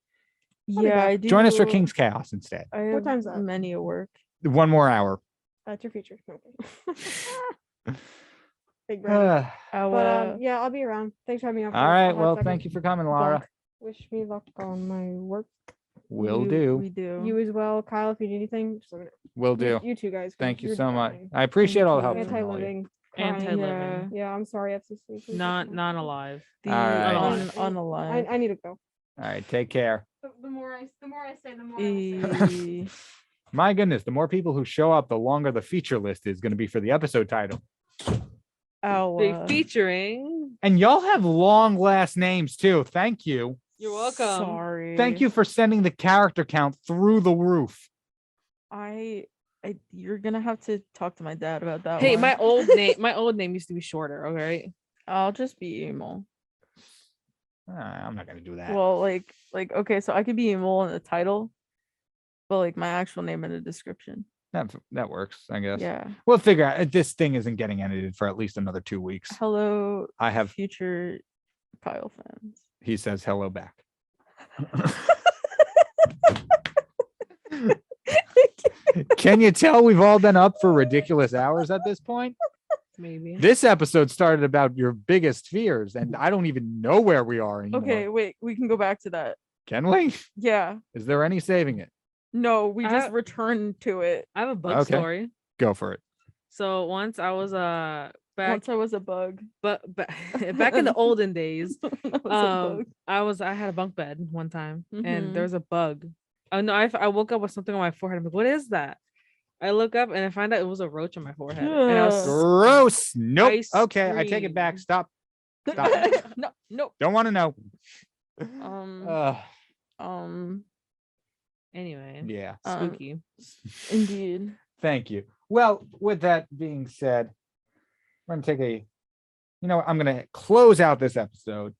[SPEAKER 6] I'll be
[SPEAKER 5] Yeah,
[SPEAKER 6] back.
[SPEAKER 5] I do.
[SPEAKER 1] Join us for King's Chaos instead.
[SPEAKER 5] I
[SPEAKER 6] What
[SPEAKER 5] have
[SPEAKER 6] time's that?
[SPEAKER 5] many a work.
[SPEAKER 1] 1 more hour.
[SPEAKER 6] That's your future. Okay. Big brain. But yeah, I'll be around. Thanks for having me on.
[SPEAKER 1] All right. Well, thank you for coming, Lara.
[SPEAKER 6] Wish me luck on my work.
[SPEAKER 1] Will
[SPEAKER 5] We
[SPEAKER 1] do.
[SPEAKER 5] do.
[SPEAKER 6] You as well, Kyle. If you need anything, just let me know.
[SPEAKER 1] Will do.
[SPEAKER 6] You two guys. 'cause
[SPEAKER 1] Thank you
[SPEAKER 6] you're
[SPEAKER 1] so much.
[SPEAKER 6] dying.
[SPEAKER 1] I appreciate all the help.
[SPEAKER 5] you.
[SPEAKER 1] from all of you.
[SPEAKER 6] Anti-living. crying.
[SPEAKER 3] Anti-living.
[SPEAKER 6] Yeah, I'm sorry, FCC. please
[SPEAKER 3] Not
[SPEAKER 6] listen.
[SPEAKER 3] non-alive.
[SPEAKER 5] The
[SPEAKER 1] All right.
[SPEAKER 5] unalive.
[SPEAKER 6] I need to go.
[SPEAKER 1] All right. Take care.
[SPEAKER 6] The more I say, the more I say.
[SPEAKER 1] My goodness, the more people who show up, the longer the feature list is going to be for the episode title.
[SPEAKER 3] Be featuring.
[SPEAKER 1] And y'all have long last names too. Thank you.
[SPEAKER 3] You're welcome.
[SPEAKER 5] Sorry.
[SPEAKER 1] Thank you for sending the character count through the roof.
[SPEAKER 5] You're gonna have to talk to my dad about that.
[SPEAKER 3] Hey,
[SPEAKER 5] one.
[SPEAKER 3] my old name used to be shorter. Okay.
[SPEAKER 5] I'll just be emo.
[SPEAKER 1] I'm not going to do that.
[SPEAKER 5] Well, like okay, so I could be emo in the title, but like my actual name in the description.
[SPEAKER 1] That works, I guess.
[SPEAKER 5] Yeah.
[SPEAKER 1] We'll figure out. This thing isn't getting edited for at least another 2 weeks.
[SPEAKER 5] Hello,
[SPEAKER 1] I have.
[SPEAKER 5] future Kyle fans.
[SPEAKER 1] He says hello back. Can you tell we've all been up for ridiculous hours at this point?
[SPEAKER 3] Maybe.
[SPEAKER 1] This episode started about your biggest fears, and I don't even know where we are anymore.
[SPEAKER 5] Okay, wait, we can go back to that.
[SPEAKER 1] Can we?
[SPEAKER 5] Yeah.
[SPEAKER 1] Is there any saving it?
[SPEAKER 5] No, we
[SPEAKER 3] I
[SPEAKER 5] just
[SPEAKER 3] have-
[SPEAKER 5] returned to it.
[SPEAKER 3] I have a bug
[SPEAKER 1] Okay.
[SPEAKER 3] story.
[SPEAKER 1] Go for it.
[SPEAKER 3] So once I was back,
[SPEAKER 5] Once I was a bug.
[SPEAKER 3] but back in the olden days,
[SPEAKER 5] I was a bug.
[SPEAKER 3] I had a bunk bed one time,
[SPEAKER 5] Mhm.
[SPEAKER 3] and there was a bug. Oh no, I woke up with something on my forehead. I'm like, what is that? I look up and I find out it was a roach on my forehead. And I was
[SPEAKER 1] Gross. Nope.
[SPEAKER 3] I
[SPEAKER 1] Okay, I take it back.
[SPEAKER 3] screamed.
[SPEAKER 1] Stop.
[SPEAKER 5] No.
[SPEAKER 1] Don't want to know.
[SPEAKER 5] Um.
[SPEAKER 1] Uh,
[SPEAKER 5] Um.
[SPEAKER 3] Anyway,
[SPEAKER 1] Yeah.
[SPEAKER 3] spooky.
[SPEAKER 5] Indeed.
[SPEAKER 1] Thank you. Well, with that being said, we're going to take I'm going to close out this episode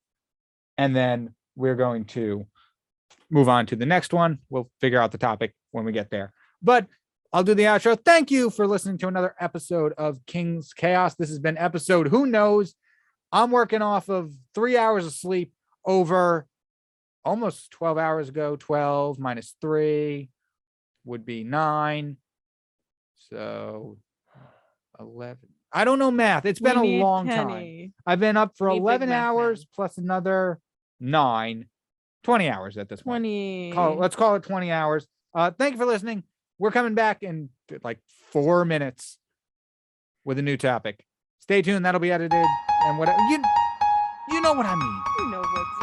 [SPEAKER 1] and then we're going to move on to the next one. We'll figure out the topic when we get there. But I'll do the outro. Thank you for listening to another episode of King's Chaos. This has been episode Who Knows. I'm working off of 3 hours of sleep over almost 12 hours ago. 12 minus 3 would be 9. So 11. I don't know math. It's been a long time. I've been up for
[SPEAKER 3] We need big
[SPEAKER 1] 11
[SPEAKER 3] math
[SPEAKER 1] hours
[SPEAKER 3] man.
[SPEAKER 1] plus another 9, 20 hours at this point.
[SPEAKER 5] 20.
[SPEAKER 1] Let's call it 20 hours. Thank you for listening. We're coming back in like 4 minutes with a new topic. Stay tuned. That'll be edited and whatever. You know what I mean.
[SPEAKER 5] You know what's